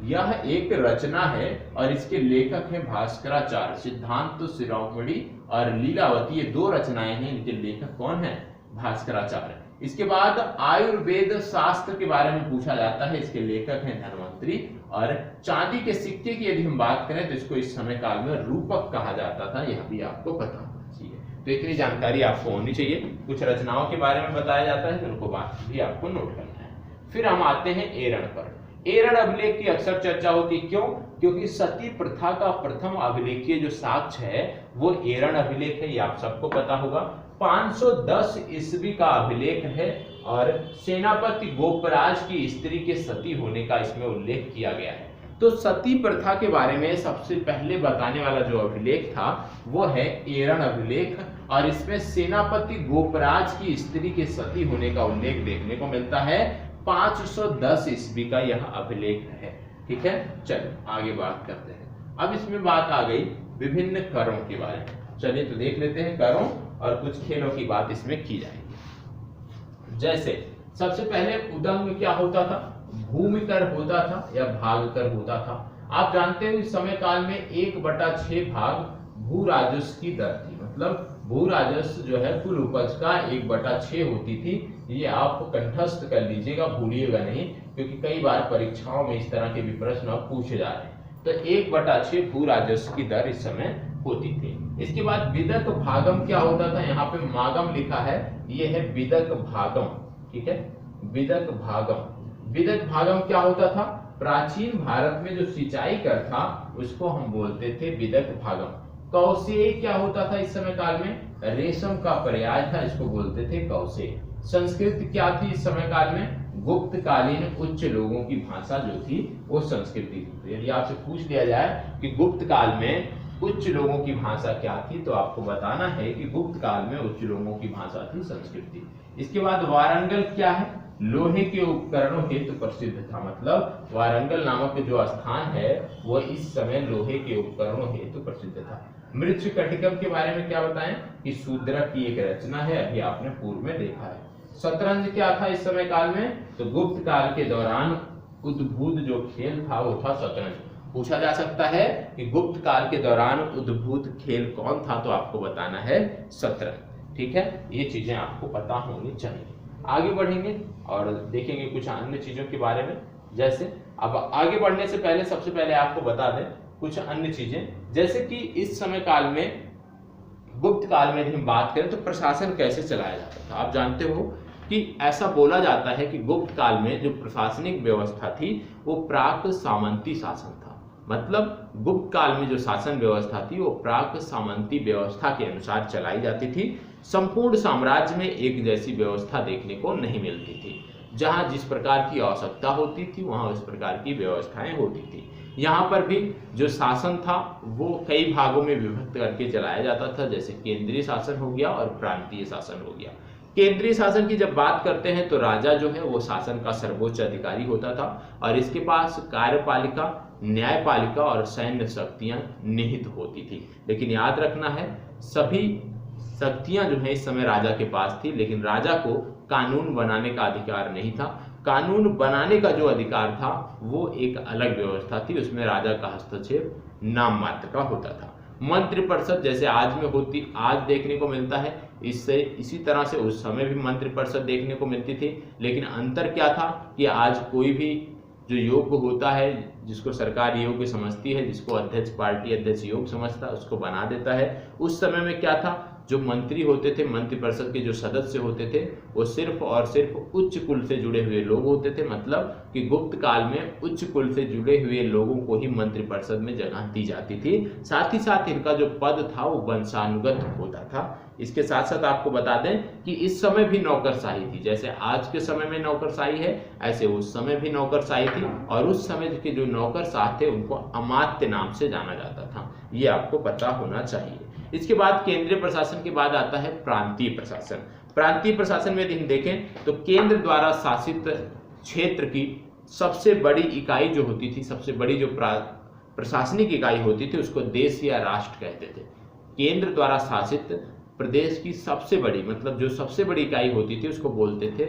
यह एक रचना है और इसके लेखक हैं भास्कराचार्य। सिद्धांत शिरोमणि और लीलावती ये दो रचनाएं हैं, इनके लेखक कौन है? भास्कराचार्य। इसके बाद आयुर्वेद शास्त्र के बारे में पूछा जाता है, इसके लेखक हैं धन्वंतरी। और चांदी के सिक्के की यदि हम बात करें तो इसको इस समय काल में रूपक कहा जाता था, यह भी आपको पता होना चाहिए। तो इतनी जानकारी आपको होनी चाहिए। कुछ रचनाओं के बारे में बताया जाता है तो उनको बात भी आपको नोट करना है। फिर हम आते हैं एरण पर। एरण अभिलेख की अक्सर चर्चा होती, क्यों? क्योंकि सती प्रथा का प्रथम अभिलेखीय जो साक्ष्य है वो एरण अभिलेख है, ये आप सबको पता होगा। 510 ईस्वी का अभिलेख है और सेनापति गोपराज की स्त्री के सती होने का इसमें उल्लेख किया गया है। तो सती प्रथा के बारे में सबसे पहले बताने वाला जो अभिलेख था वो है एरण अभिलेख और इसमें सेनापति गोपराज की स्त्री के सती होने का उल्लेख देखने को मिलता है। 510 ईस्वी का यह अभिलेख है। ठीक है, चलिए आगे बात करते हैं। अब इसमें बात आ गई विभिन्न करों के बारे में। चलिए तो देख लेते हैं करों और कुछ खेलों की बात इसमें की जाएगी। जैसे सबसे पहले उदंग क्या होता था? भूमि कर होता था या भाग कर होता था। आप जानते हो इस समय काल में 1/6 भाग भू राजस्व की दर थी, मतलब भू राजस्व जो है कुल उपज का 1/6 होती थी। ये आप कंठस्थ कर लीजिएगा, भूलिएगा नहीं, क्योंकि कई बार परीक्षाओं में इस तरह के भी प्रश्न पूछे जा रहे हैं। तो 1/6 भू राजस्व की दर इस समय होती थी। इसके बाद विदक भागम क्या होता था? यहाँ पे मागम लिखा है, ये है विदक भागम। ठीक है, विदक भागम। विदक भागम क्या होता था? प्राचीन भारत में जो सिंचाई कर था उसको हम बोलते थे विदक भागम। कौशेय क्या होता था इस समय काल में? रेशम का पर्याय था, इसको बोलते थे कौशेय। संस्कृत क्या थी इस समय काल में? गुप्त कालीन उच्च लोगों की भाषा जो थी वो संस्कृति थी। यदि आपसे पूछ लिया जाए कि गुप्त काल में उच्च लोगों की भाषा क्या थी तो आपको बताना है कि गुप्त काल में उच्च लोगों की भाषा थी संस्कृति। इसके बाद वारंगल क्या है? लोहे के उपकरणों हेतु प्रसिद्ध था, मतलब वारंगल नामक जो स्थान है वो इस समय लोहे के उपकरणों हेतु प्रसिद्ध था। मृच्छकटिकम के बारे में क्या बताएं कि शूद्रक की एक रचना है, अभी आपने पूर्व में देखा है। शतरंज क्या था इस समय काल में? तो गुप्त काल के दौरान उद्भूत जो खेल था वो था शतरंज। पूछा जा सकता है कि गुप्त काल के दौरान उद्भूत खेल कौन था, तो आपको बताना है शतरंज। ठीक है, ये चीजें आपको पता होनी चाहिए। आगे बढ़ेंगे और देखेंगे कुछ अन्य चीजों के बारे में। जैसे अब आगे बढ़ने से पहले सबसे पहले आपको बता दें कुछ अन्य चीजें, जैसे कि इस समय काल में गुप्त काल में यदि हम बात करें तो प्रशासन कैसे चलाया जाता था। आप जानते हो कि ऐसा बोला जाता है कि गुप्त काल में जो प्रशासनिक व्यवस्था थी वो प्राक सामंती शासन था। मतलब गुप्त काल में जो शासन व्यवस्था थी वो प्राक सामंती व्यवस्था के अनुसार चलाई जाती थी। संपूर्ण साम्राज्य में एक जैसी व्यवस्था देखने को नहीं मिलती थी। जहां जिस प्रकार की आवश्यकता होती थी वहां उस प्रकार की व्यवस्थाएं होती थी। यहाँ पर भी जो शासन था वो कई भागों में विभक्त करके चलाया जाता था, जैसे केंद्रीय शासन हो गया और प्रांतीय शासन हो गया। केंद्रीय शासन की जब बात करते हैं तो राजा जो है वो शासन का सर्वोच्च अधिकारी होता था और इसके पास कार्यपालिका, न्यायपालिका और सैन्य शक्तियां निहित होती थी। लेकिन याद रखना है सभी शक्तियां जो है इस समय राजा के पास थी, लेकिन राजा को कानून बनाने का अधिकार नहीं था। कानून बनाने का जो अधिकार था वो एक अलग व्यवस्था थी, उसमें राजा का हस्तक्षेप नाम मात्र का होता था। मंत्रिपरिषद जैसे आज में होती आज देखने को मिलता है, इससे इसी तरह से उस समय भी मंत्रिपरिषद देखने को मिलती थी। लेकिन अंतर क्या था कि आज कोई भी जो योग्य होता है, जिसको सरकार योग्य समझती है, जिसको अध्यक्ष पार्टी अध्यक्ष योग्य समझता है, उसको बना देता है। उस समय में क्या था? जो मंत्री होते थे, मंत्रिपरिषद के जो सदस्य होते थे, वो सिर्फ और सिर्फ उच्च कुल से जुड़े हुए लोग होते थे। मतलब कि गुप्त काल में उच्च कुल से जुड़े हुए लोगों को ही मंत्रिपरिषद में जगह दी जाती थी। साथ ही साथ इनका जो पद था वो वंशानुगत होता था। इसके साथ साथ आपको बता दें कि इस समय भी नौकरशाही थी। जैसे आज के समय में नौकरशाही है, ऐसे उस समय भी नौकरशाही थी, और उस समय के जो नौकरशाह थे उनको अमात्य नाम से जाना जाता था। ये आपको पता होना चाहिए। इसके बाद केंद्रीय प्रशासन के बाद आता है प्रांतीय प्रशासन। प्रांतीय प्रशासन में यदि हम देखें तो केंद्र द्वारा शासित क्षेत्र की सबसे बड़ी इकाई जो होती थी, सबसे बड़ी जो प्रशासनिक इकाई होती थी, उसको देश या राष्ट्र कहते थे। केंद्र द्वारा शासित प्रदेश की सबसे बड़ी, मतलब जो सबसे बड़ी इकाई होती थी, उसको बोलते थे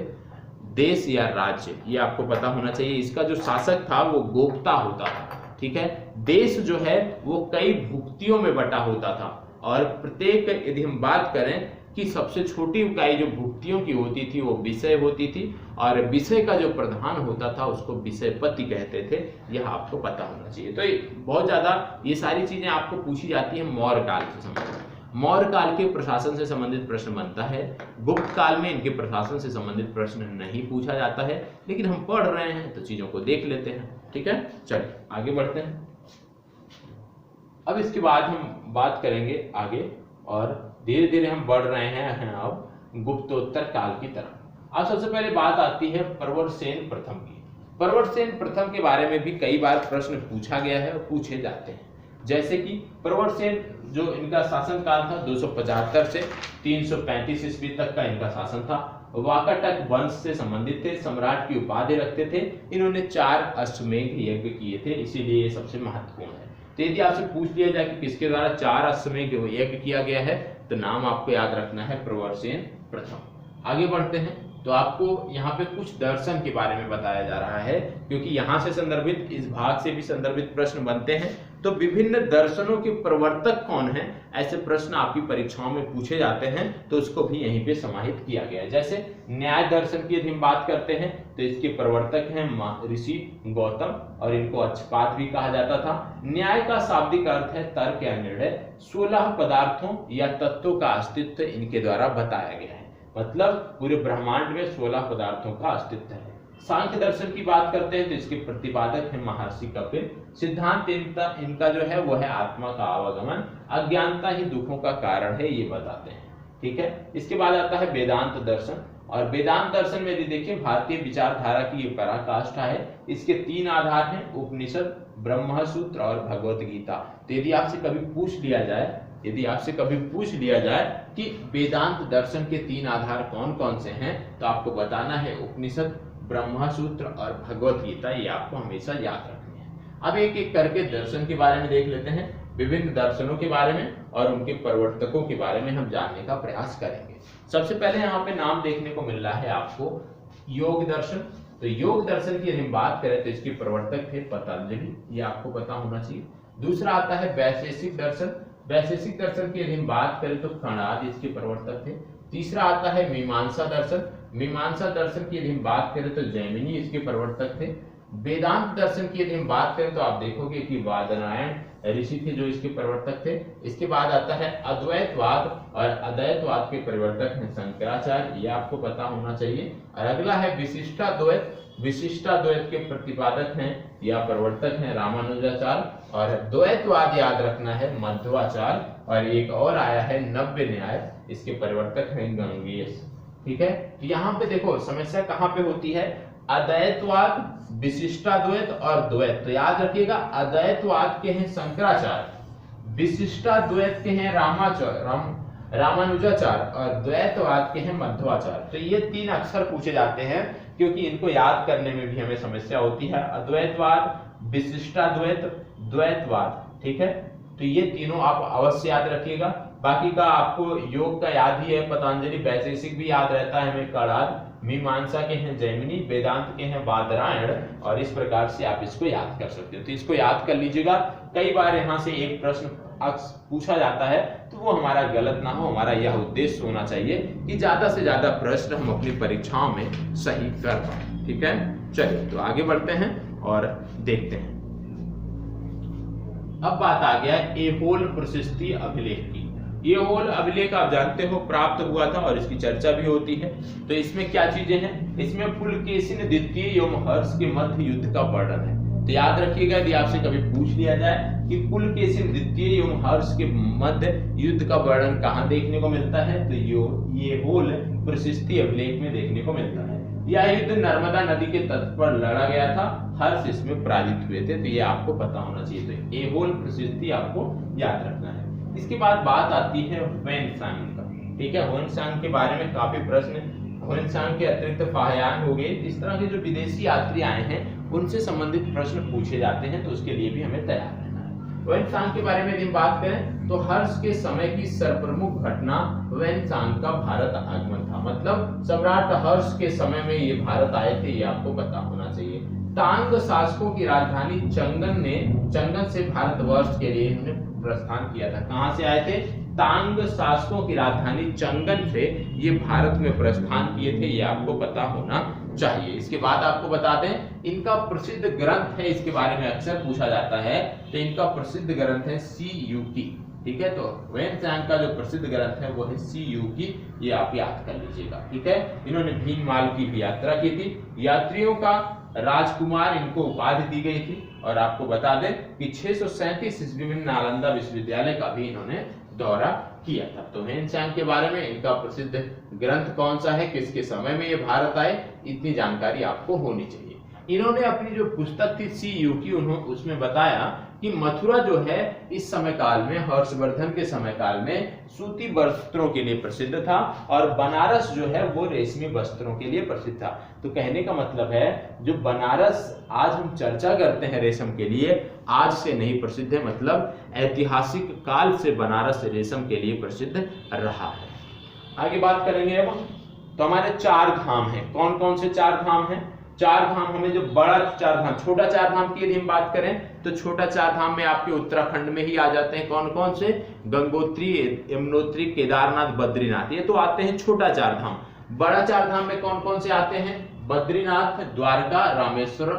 देश या राज्य। ये आपको पता होना चाहिए। इसका जो शासक था वो गोप्ता होता था। ठीक है। देश जो है वो कई भुक्तियों में बटा होता था, और प्रत्येक, यदि हम बात करें कि सबसे छोटी इकाई जो भुक्तियों की होती थी वो विषय होती थी, और विषय का जो प्रधान होता था उसको विषयपति कहते थे। यह आपको पता होना चाहिए। तो बहुत ज्यादा ये सारी चीजें आपको पूछी जाती है मौर्य काल से संबंधित। मौर्य काल के प्रशासन से संबंधित प्रश्न बनता है। गुप्त काल में इनके प्रशासन से संबंधित प्रश्न नहीं पूछा जाता है, लेकिन हम पढ़ रहे हैं तो चीजों को देख लेते हैं। ठीक है, चलिए आगे बढ़ते हैं। अब इसके बाद हम बात करेंगे आगे, और धीरे धीरे हम बढ़ रहे हैं अब गुप्तोत्तर काल की तरफ। अब सबसे पहले बात आती है प्रवरसेन प्रथम की। प्रवरसेन प्रथम के बारे में भी कई बार प्रश्न पूछा गया है और पूछे जाते हैं। जैसे कि प्रवरसेन जो इनका शासन काल था 275 से 335 ईस्वी तक का इनका शासन था। वाकाटक वंश से संबंधित थे, सम्राट की उपाधि रखते थे। इन्होंने 4 अश्वमेध यज्ञ किए थे, इसीलिए ये सबसे महत्वपूर्ण है। तो यदि आपसे पूछ लिया जाए कि किसके द्वारा 4 अश्वमेध यज्ञ किया गया है, तो नाम आपको याद रखना है प्रवरसेन प्रथम। आगे बढ़ते हैं तो आपको यहाँ पे कुछ दर्शन के बारे में बताया जा रहा है, क्योंकि यहाँ से संदर्भित, इस भाग से भी संदर्भित प्रश्न बनते हैं। तो विभिन्न दर्शनों के प्रवर्तक कौन हैं, ऐसे प्रश्न आपकी परीक्षाओं में पूछे जाते हैं, तो उसको भी यहीं पे समाहित किया गया है। जैसे न्याय दर्शन की यदि हम बात करते हैं तो इसके प्रवर्तक हैं ऋषि गौतम, और इनको अक्षपाद भी कहा जाता था। न्याय का शाब्दिक अर्थ है तर्क या निर्णय। 16 पदार्थों या तत्वों का अस्तित्व इनके द्वारा बताया गया है। मतलब पूरे ब्रह्मांड में 16 पदार्थों का अस्तित्व है। सांख्य दर्शन की बात करते हैं तो इसके प्रतिपादक है महर्षि कपिल। सिद्धांत इनका जो है वो है आत्मा का आवागमन, अज्ञानता ही दुखों का कारण है, ये बताते हैं। ठीक है। इसके बाद आता है वेदांत दर्शन, और वेदांत दर्शन में यदि देखें भारतीय विचारधारा की ये पराकाष्ठा है। इसके 3 आधार हैं, उपनिषद, ब्रह्मसूत्र और भगवत गीता। तो यदि आपसे कभी पूछ लिया जाए कि वेदांत दर्शन के 3 आधार कौन कौन से हैं, तो आपको बताना है उपनिषद, ब्रह्मसूत्र और भगवत गीता। ये आपको हमेशा याद रखनी है। अब एक एक करके दर्शन के बारे में देख लेते हैं। विभिन्न दर्शनों के बारे में और उनके प्रवर्तकों के बारे में हम जानने का प्रयास करेंगे। सबसे पहले यहाँ पे नाम देखने को मिल रहा है आपको योग दर्शन। तो योग दर्शन की यदि हम बात करें तो इसके प्रवर्तक थे पतंजलि, ये आपको पता होना चाहिए। दूसरा आता है वैशेषिक दर्शन। वैशेषिक दर्शन की यदि हम बात करें तो कणाद इसके प्रवर्तक थे। तीसरा आता है मीमांसा दर्शन। मीमांसा दर्शन की यदि हम बात करें तो जैमिनी इसके प्रवर्तक थे। वेदांत दर्शन की यदि हम बात करें तो आप देखोगे कि बादरायण ऋषि थे जो इसके प्रवर्तक थे। इसके बाद आता है अद्वैतवाद, और अद्वैतवाद के प्रवर्तक हैं शंकराचार्य, ये आपको पता होना चाहिए। और अगला है विशिष्टाद्वैत। विशिष्टाद्वैत के प्रतिपादक हैं या प्रवर्तक हैं रामानुजाचार्य, और द्वैतवाद याद रखना है मध्वाचार्य। और एक और आया है नव्य न्याय, इसके प्रवर्तक हैं गंगेश। ठीक है। तो यहाँ पे देखो समस्या कहाँ पे होती है, अद्वैतवाद, विशिष्टाद्वैत और द्वैत। तो याद रखिएगा अद्वैतवाद के हैं शंकराचार्य, विशिष्टाद्वैत के हैं रामानुजाचार्य, और द्वैतवाद के हैं मध्वाचार्य। तो ये 3 अक्षर पूछे जाते हैं, क्योंकि इनको याद करने में भी हमें समस्या होती है। अद्वैतवाद, विशिष्टाद्वैत, द्वैतवाद। ठीक है। तो ये तीनों आप अवश्य याद रखिएगा। बाकी का आपको योग का याद ही है पतंजलि, वैशेषिक भी याद रहता है हमें कणाद, मीमांसा के हैं जैमिनी, वेदांत के हैं बादरायण, और इस प्रकार से आप इसको याद कर सकते हो। तो इसको याद कर लीजिएगा। कई बार यहाँ से एक प्रश्न पूछा जाता है तो वो हमारा गलत ना हो। हमारा यह उद्देश्य होना चाहिए कि ज्यादा से ज्यादा प्रश्न हम अपनी परीक्षाओं में सही कर पाए। ठीक है। चलिए तो आगे बढ़ते हैं और देखते हैं। अब बात आ गया एहोल प्रशस्ति अभिलेख की। ये होल अभिलेख आप जानते हो प्राप्त हुआ था और इसकी चर्चा भी होती है। तो इसमें क्या चीजें हैं, इसमें पुलकेशिन द्वितीय एवं हर्ष के मध्य युद्ध का वर्णन है। तो याद रखिएगा, यदि आपसे कभी पूछ लिया जाए कि पुलकेशिन द्वितीय एवं हर्ष के मध्य युद्ध का वर्णन कहाँ देखने को मिलता है, तो ये होल प्रशस्ति अभिलेख में देखने को मिलता है। यह युद्ध नर्मदा नदी के तट पर लड़ा गया था, हर्ष इसमें पराजित हुए थे। तो ये आपको पता होना चाहिए। तो ये होल प्रशस्ति आपको याद रखना है। इसके बाद बात आती है ह्वेनसांग का। ठीक है, ह्वेनसांग के बारे में काफी प्रश्न, ह्वेनसांग के अतिरिक्त फाहयान हो गए, इस तरह के जो विदेशी यात्री आए हैं उनसे संबंधित प्रश्न पूछे जाते हैं, तो उसके लिए भी हमें तैयार रहना है। ह्वेनसांग के बारे में यदि बात करें तो हर्ष के समय की सर्वप्रमुख घटना ह्वेनसांग का भारत आगमन था। मतलब सम्राट हर्ष के समय में ये भारत आए थे, ये आपको पता होना चाहिए। तांग शासकों की राजधानी चंगन से भारतवर्ष के लिए इन्होंने प्रस्थान किया था। कहां से आए थे, तांग शासकों की राजधानी चंगन से ये भारत में प्रस्थान किए थे, ये आपको पता होना चाहिए। इसके बाद आपको बता दें इनका प्रसिद्ध ग्रंथ है, इसके बारे में अक्सर पूछा जाता है, तो इनका प्रसिद्ध ग्रंथ है सी यू की। ठीक है, तो ह्वेनसांग का जो प्रसिद्ध ग्रंथ है वो है सी यू की, ये आप याद कर लीजिएगा। ठीक है, इन्होंने भीनमाल की भी यात्रा की थी, यात्रियों का राजकुमार इनको उपाधि दी गई थी। और आपको बता दें कि 637 ईस्वी में नालंदा विश्वविद्यालय का भी इन्होंने दौरा किया था। तो ह्वेनसांग के बारे में इनका प्रसिद्ध ग्रंथ कौन सा है, किसके समय में ये भारत आए, इतनी जानकारी आपको होनी चाहिए। इन्होंने अपनी जो पुस्तक थी सी यू की, उन्होंने उसमें बताया कि मथुरा जो है इस समय काल में, हर्षवर्धन के समय काल में सूती वस्त्रों के लिए प्रसिद्ध था और बनारस जो है वो रेशमी वस्त्रों के लिए प्रसिद्ध था। तो कहने का मतलब है जो बनारस आज हम चर्चा करते हैं रेशम के लिए, आज से नहीं प्रसिद्ध है, मतलब ऐतिहासिक काल से बनारस रेशम के लिए प्रसिद्ध रहा है। आगे बात करेंगे अब, तो हमारे 4 धाम हैं। कौन कौन से 4 धाम हैं? 4 धाम हमें, जो बड़ा 4 धाम, छोटा 4 धाम की यदि हम बात करें तो छोटा 4 धाम में आपके उत्तराखंड में ही आ जाते हैं। कौन कौन से? गंगोत्री, यमुनोत्री, केदारनाथ, बद्रीनाथ, ये तो आते हैं छोटा 4 धाम। बड़ा 4 धाम में कौन कौन से आते हैं? बद्रीनाथ, द्वारका, रामेश्वर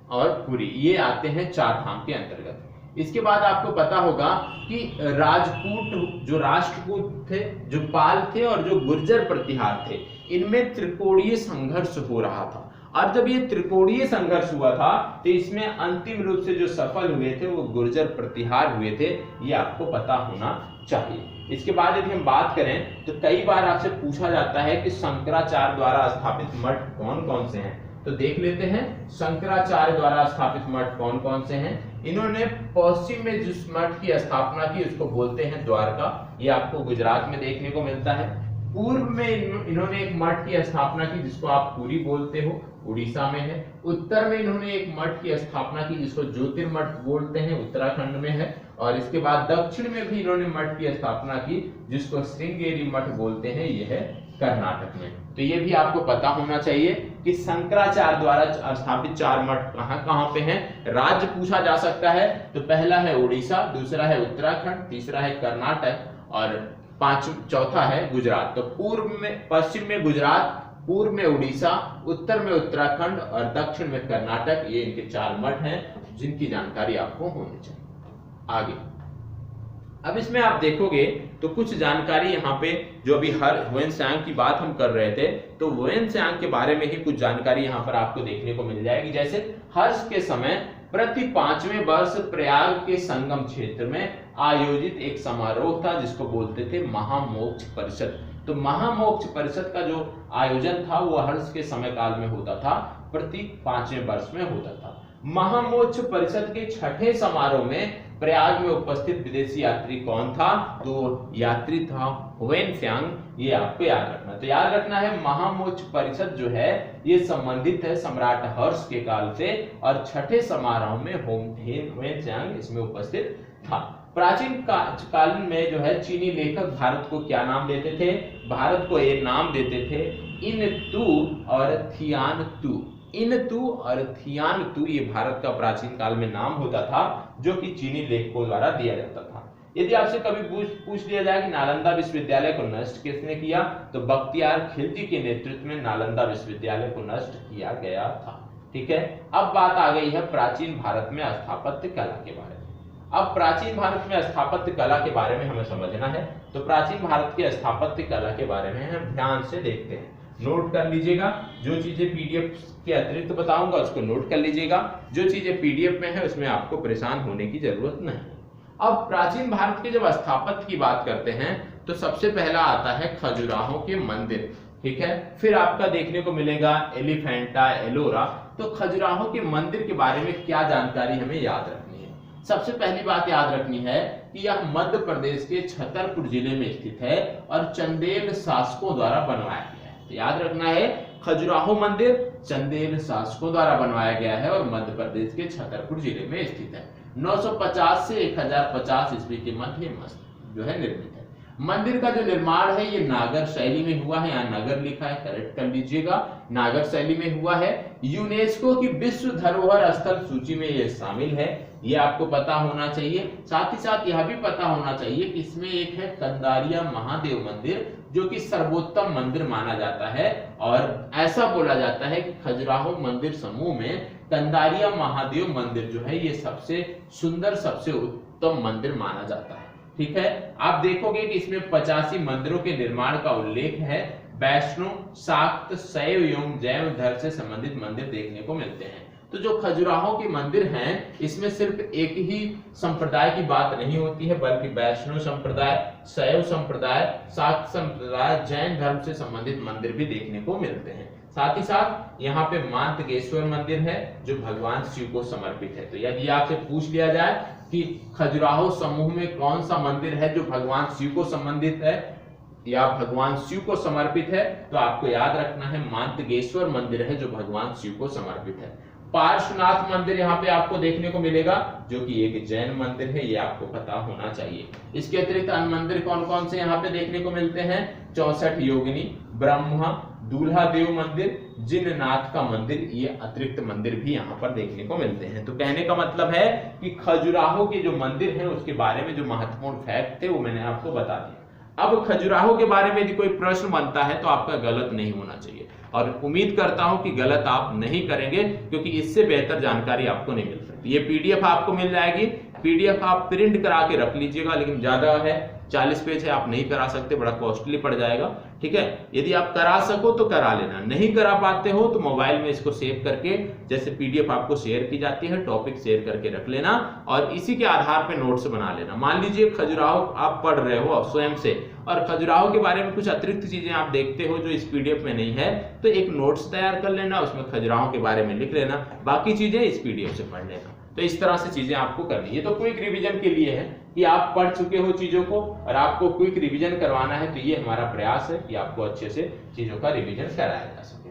और पुरी, ये आते हैं 4 धाम के अंतर्गत। इसके बाद आपको पता होगा कि राजपूत, जो राष्ट्रकूट थे, जो पाल थे और जो गुर्जर प्रतिहार थे, इनमें त्रिकोणीय संघर्ष हो रहा था। और जब ये त्रिकोणीय संघर्ष हुआ था तो इसमें अंतिम रूप से जो सफल हुए थे वो गुर्जर प्रतिहार हुए थे, ये आपको पता होना चाहिए। इसके बाद यदि हम बात करें तो कई बार आपसे पूछा जाता है कि शंकराचार्य द्वारा स्थापित मठ कौन कौन से हैं, तो देख लेते हैं शंकराचार्य द्वारा स्थापित मठ कौन कौन से हैं। इन्होंने पश्चिम में जिस मठ की स्थापना की उसको बोलते हैं द्वारका, ये आपको गुजरात में देखने को मिलता है। पूर्व में इन्होंने एक मठ की स्थापना की जिसको आप पुरी बोलते हो, उड़ीसा में है। उत्तर में इन्होंने एक मठ की स्थापना की जिसको ज्योतिर्मठ बोलते हैं, उत्तराखंड में है। और इसके बाद दक्षिण में भी इन्होंने मठ की स्थापना की जिसको श्रृंगेरी मठ बोलते हैं, यह है कर्नाटक में। तो ये भी आपको पता होना चाहिए कि शंकराचार्य द्वारा स्थापित 4 मठ कहां कहां पे हैं। राज्य पूछा जा सकता है तो पहला है उड़ीसा, दूसरा है उत्तराखंड, तीसरा है कर्नाटक और चौथा है गुजरात। तो पूर्व में, पश्चिम में गुजरात, पूर्व में उड़ीसा, उत्तर में उत्तराखंड और दक्षिण में कर्नाटक, ये इनके 4 मठ हैं जिनकी जानकारी आपको होनी चाहिए। आगे अब इसमें आप देखोगे तो कुछ जानकारी यहाँ पे, जो अभी ह्वेनसांग की बात हम कर रहे थे, तो ह्वेनसांग के बारे में ही कुछ जानकारी यहाँ पर आपको देखने को मिल जाएगी। जैसे हर्ष के समय प्रति 5वें वर्ष प्रयाग के संगम क्षेत्र में आयोजित एक समारोह था जिसको बोलते थे महामोक्ष परिषद। तो महामोक्ष परिषद का जो आयोजन था वो हर्ष के समय काल में होता था, प्रति 5वें वर्ष में होता था। महामोक्ष परिषद के 6ठे समारोह में प्रयाग में उपस्थित विदेशी यात्री कौन था? तो यात्री था ह्वेनसांग, ये आपको याद रखना। तो याद रखना है महामोक्ष परिषद जो है ये संबंधित है सम्राट हर्ष के काल से और 6ठे समारोह में ह्वेनसांग इसमें उपस्थित था। प्राचीन काल में जो है चीनी लेखक भारत को क्या नाम देते थे? भारत को ये नाम देते थे इनतू और थियानतू। इनतू और थियानतू ये भारत का प्राचीन काल में नाम होता था जो कि चीनी लेखकों द्वारा दिया जाता था। यदि आपसे कभी पूछ लिया जाए कि नालंदा विश्वविद्यालय को नष्ट किसने किया, तो बख्तियार खिलजी के नेतृत्व में नालंदा विश्वविद्यालय को नष्ट किया गया था। ठीक है, अब बात आ गई है प्राचीन भारत में स्थापत्य कला के बारे में। अब प्राचीन भारत में स्थापत्य कला के बारे में हमें समझना है, तो प्राचीन भारत के स्थापत्य कला के बारे में हम ध्यान से देखते हैं। नोट कर लीजिएगा, जो चीजें पीडीएफ के अतिरिक्त बताऊंगा उसको नोट कर लीजिएगा, जो चीजें पीडीएफ में है उसमें आपको परेशान होने की जरूरत नहीं। अब प्राचीन भारत के जब स्थापत्य की बात करते हैं तो सबसे पहला आता है खजुराहो के मंदिर, ठीक है। फिर आपका देखने को मिलेगा एलिफेंटा, एलोरा। तो खजुराहो के मंदिर के बारे में क्या जानकारी हमें याद रखनी है? सबसे पहली बात याद रखनी है कि यह मध्य प्रदेश के छतरपुर जिले में स्थित है और चंदेल शासकों द्वारा बनवाया गया है। तो याद रखना है, खजुराहो मंदिर चंदेल शासकों द्वारा बनवाया गया है और मध्य प्रदेश के छतरपुर जिले में स्थित है। 950 से 1050 ईस्वी के मध्य जो है निर्मित है। मंदिर का जो निर्माण है ये नागर शैली में हुआ है, यहाँ नगर लिखा है, करेक्ट कर लीजिएगा, नागर शैली में हुआ है। यूनेस्को की विश्व धरोहर स्थल सूची में ये शामिल है, ये आपको पता होना चाहिए। साथ ही साथ यह भी पता होना चाहिए कि इसमें एक है कंदारिया महादेव मंदिर, जो कि सर्वोत्तम मंदिर माना जाता है और ऐसा बोला जाता है कि खजुराहो मंदिर समूह में कंदारिया महादेव मंदिर जो है ये सबसे सुंदर, सबसे उत्तम मंदिर माना जाता है, ठीक है। आप देखोगे कि इसमें 85 मंदिरों के निर्माण का उल्लेख है। वैष्णव, शाक्त, शैव एवं जैन धर्म से संबंधित मंदिर देखने को मिलते हैं। तो जो खजुराहो के मंदिर हैं इसमें सिर्फ एक ही संप्रदाय की बात नहीं होती है, बल्कि वैष्णव संप्रदाय, शैव संप्रदाय, शाक्त संप्रदाय, जैन धर्म से संबंधित मंदिर भी देखने को मिलते हैं। साथ ही साथ यहाँ पे मांतगेश्वर मंदिर है जो भगवान शिव को समर्पित है। तो यदि आपसे पूछ लिया जाए कि खजुराहो समूह में कौन सा मंदिर है जो भगवान शिव को संबंधित है या भगवान शिव को समर्पित है, तो आपको याद रखना है मांतगेश्वर मंदिर है जो भगवान शिव को समर्पित है। पार्श्वनाथ मंदिर यहाँ पे आपको देखने को मिलेगा जो कि एक जैन मंदिर है, ये आपको पता होना चाहिए। इसके अतिरिक्त अन्य मंदिर कौन कौन से यहाँ पे देखने को मिलते हैं? 64 योगिनी, ब्रह्मा, दूल्हा देव मंदिर, जिननाथ का मंदिर, ये अतिरिक्त मंदिर भी यहाँ पर देखने को मिलते हैं। तो कहने का मतलब है कि खजुराहो के जो मंदिर है उसके बारे में जो महत्वपूर्ण फैक्ट थे वो मैंने आपको बता दिया। अब खजुराहो के बारे में यदि कोई प्रश्न बनता है तो आपका गलत नहीं होना चाहिए और उम्मीद करता हूं कि गलत आप नहीं करेंगे, क्योंकि इससे बेहतर जानकारी आपको नहीं मिल सकती। ये पीडीएफ आपको मिल जाएगी, पीडीएफ आप प्रिंट करा के रख लीजिएगा, लेकिन ज्यादा है 40 पेज है, आप नहीं करा सकते, बड़ा कॉस्टली पड़ जाएगा, ठीक है। यदि आप करा सको तो करा लेना, नहीं करा पाते हो तो मोबाइल में इसको सेव करके, जैसे पीडीएफ आपको शेयर की जाती है, टॉपिक शेयर करके रख लेना और इसी के आधार पे नोट्स बना लेना। मान लीजिए खजुराहो आप पढ़ रहे हो स्वयं से और खजुराहो के बारे में कुछ अतिरिक्त चीजें आप देखते हो जो इस पीडीएफ में नहीं है, तो एक नोट्स तैयार कर लेना, उसमें खजुराहो के बारे में लिख लेना, बाकी चीजें इस पीडीएफ से पढ़ लेना। तो इस तरह से चीजें आपको करनी है। तो क्विक रिवीजन के लिए है कि आप पढ़ चुके हो चीजों को और आपको क्विक रिवीजन करवाना है, तो ये हमारा प्रयास है कि आपको अच्छे से चीजों का रिवीजन कराया जा सके।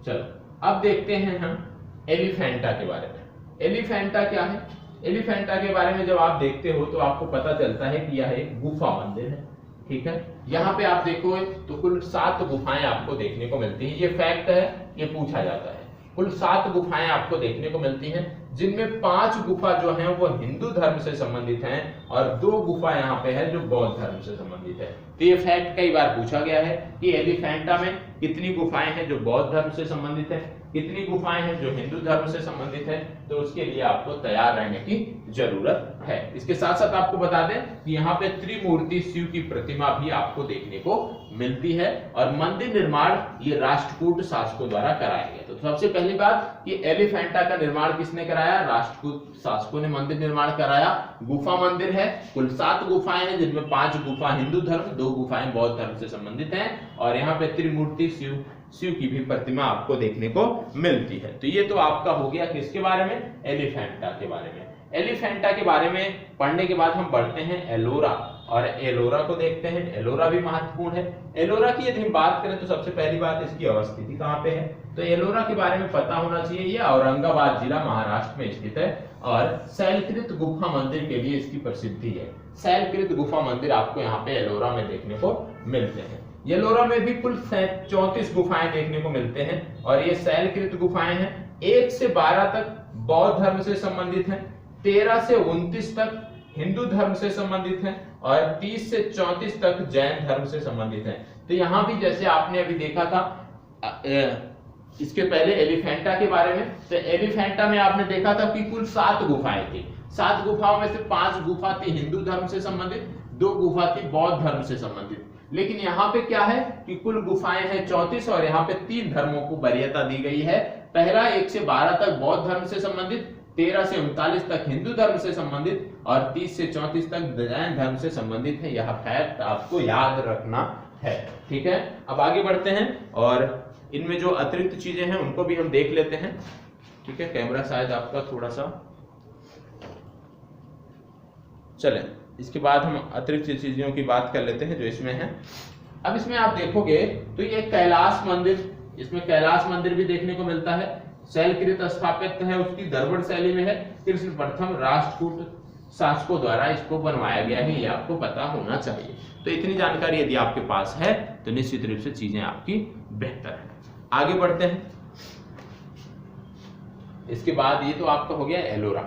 चलो अब देखते हैं हम एलिफेंटा के बारे में। एलिफेंटा क्या है? एलिफेंटा के बारे में जब आप देखते हो तो आपको पता चलता है कि यह एक गुफा मंदिर है, ठीक है। यहाँ पे आप देखो तो कुल 7 गुफाएं आपको देखने को मिलती हैं, ये फैक्ट है, ये पूछा जाता है। कुल 7 गुफाएं आपको देखने को मिलती हैं, जिनमें 5 गुफा जो हैं वो हिंदू धर्म से संबंधित हैं और 2 गुफा यहाँ पे है जो बौद्ध धर्म से संबंधित है। तो ये फैक्ट कई बार पूछा गया है कि एलिफेंटा में कितनी गुफाएं हैं जो बौद्ध धर्म से संबंधित है, कितनी गुफाएं हैं जो हिंदू धर्म से संबंधित है, तो उसके लिए आपको तैयार रहने की जरूरत है। इसके साथ साथ आपको बता दें कि यहाँ पे त्रिमूर्ति शिव की प्रतिमा भी आपको देखने को मिलती है और मंदिर निर्माण ये राष्ट्रकूट शासकों द्वारा कराया गया। तो सबसे पहली बात कि एलिफेंटा का निर्माण किसने कराया? राष्ट्रकूट शासकों ने मंदिर निर्माण कराया। गुफा मंदिर है, कुल 7 गुफाएं हैं जिनमें 5 गुफा हिंदू धर्म, 2 गुफाएं बौद्ध धर्म से संबंधित हैं और यहाँ पे त्रिमूर्ति शिव की भी प्रतिमा आपको देखने को मिलती है। तो ये तो आपका हो गया किसके बारे में? एलिफेंटा के बारे में। एलिफेंटा के बारे में पढ़ने के बाद हम बढ़ते हैं एलोरा और एलोरा को देखते हैं। एलोरा भी महत्वपूर्ण है। एलोरा की यदि हम बात करें तो सबसे पहली बात इसकी अवस्थिति कहाँ पे है, तो एलोरा के बारे में पता होना चाहिए। ये औरंगाबाद जिला महाराष्ट्र में स्थित है और शैलकृत गुफा मंदिर के लिए इसकी प्रसिद्धि है। शैलकृत गुफा मंदिर आपको यहाँ पे एलोरा में देखने को मिलते हैं। एलोरा में भी कुल 34 गुफाएं देखने को मिलते हैं और ये शैलकृत गुफाएं हैं। 1 से 12 तक बौद्ध धर्म से संबंधित हैं, 13 से 29 तक हिंदू धर्म से संबंधित हैं और 30 से 34 तक जैन धर्म से संबंधित हैं। तो यहाँ भी जैसे आपने अभी देखा था इसके पहले एलिफेंटा के बारे में, तो एलिफेंटा में आपने देखा था कि कुल 7 गुफाएं थी। 7 गुफाओं में से 5 गुफा थी हिंदू धर्म से संबंधित, 2 गुफा थी बौद्ध धर्म से संबंधित। लेकिन यहाँ पे क्या है कि कुल गुफाएं हैं 34 और यहाँ पे 3 धर्मों को वरीयता दी गई है। पहला 1 से 12 तक बौद्ध धर्म से संबंधित, 13 से 39 तक हिंदू धर्म से संबंधित और 30 से 34 तक जैन धर्म से संबंधित है। यह फैक्ट आपको याद रखना है, ठीक है। अब आगे बढ़ते हैं और इनमें जो अतिरिक्त चीजें हैं उनको भी हम देख लेते हैं, ठीक है। कैमरा शायद आपका थोड़ा सा चले, इसके बाद हम अतिरिक्त चीजों की बात कर लेते हैं जो इसमें है। अब इसमें आप देखोगे तो ये कैलाश मंदिर, इसमें कैलाश मंदिर भी देखने को मिलता है। शैलकृत स्थापत्य है, उसकी दरबार शैली में है। कृष्ण प्रथम राष्ट्रकूट शासकों द्वारा इसको बनवाया गया है, ये आपको पता होना चाहिए। तो इतनी जानकारी यदि आपके पास है तो निश्चित रूप से चीजें आपकी बेहतर है। आगे बढ़ते हैं। इसके बाद ये तो आपका हो गया एलोरा।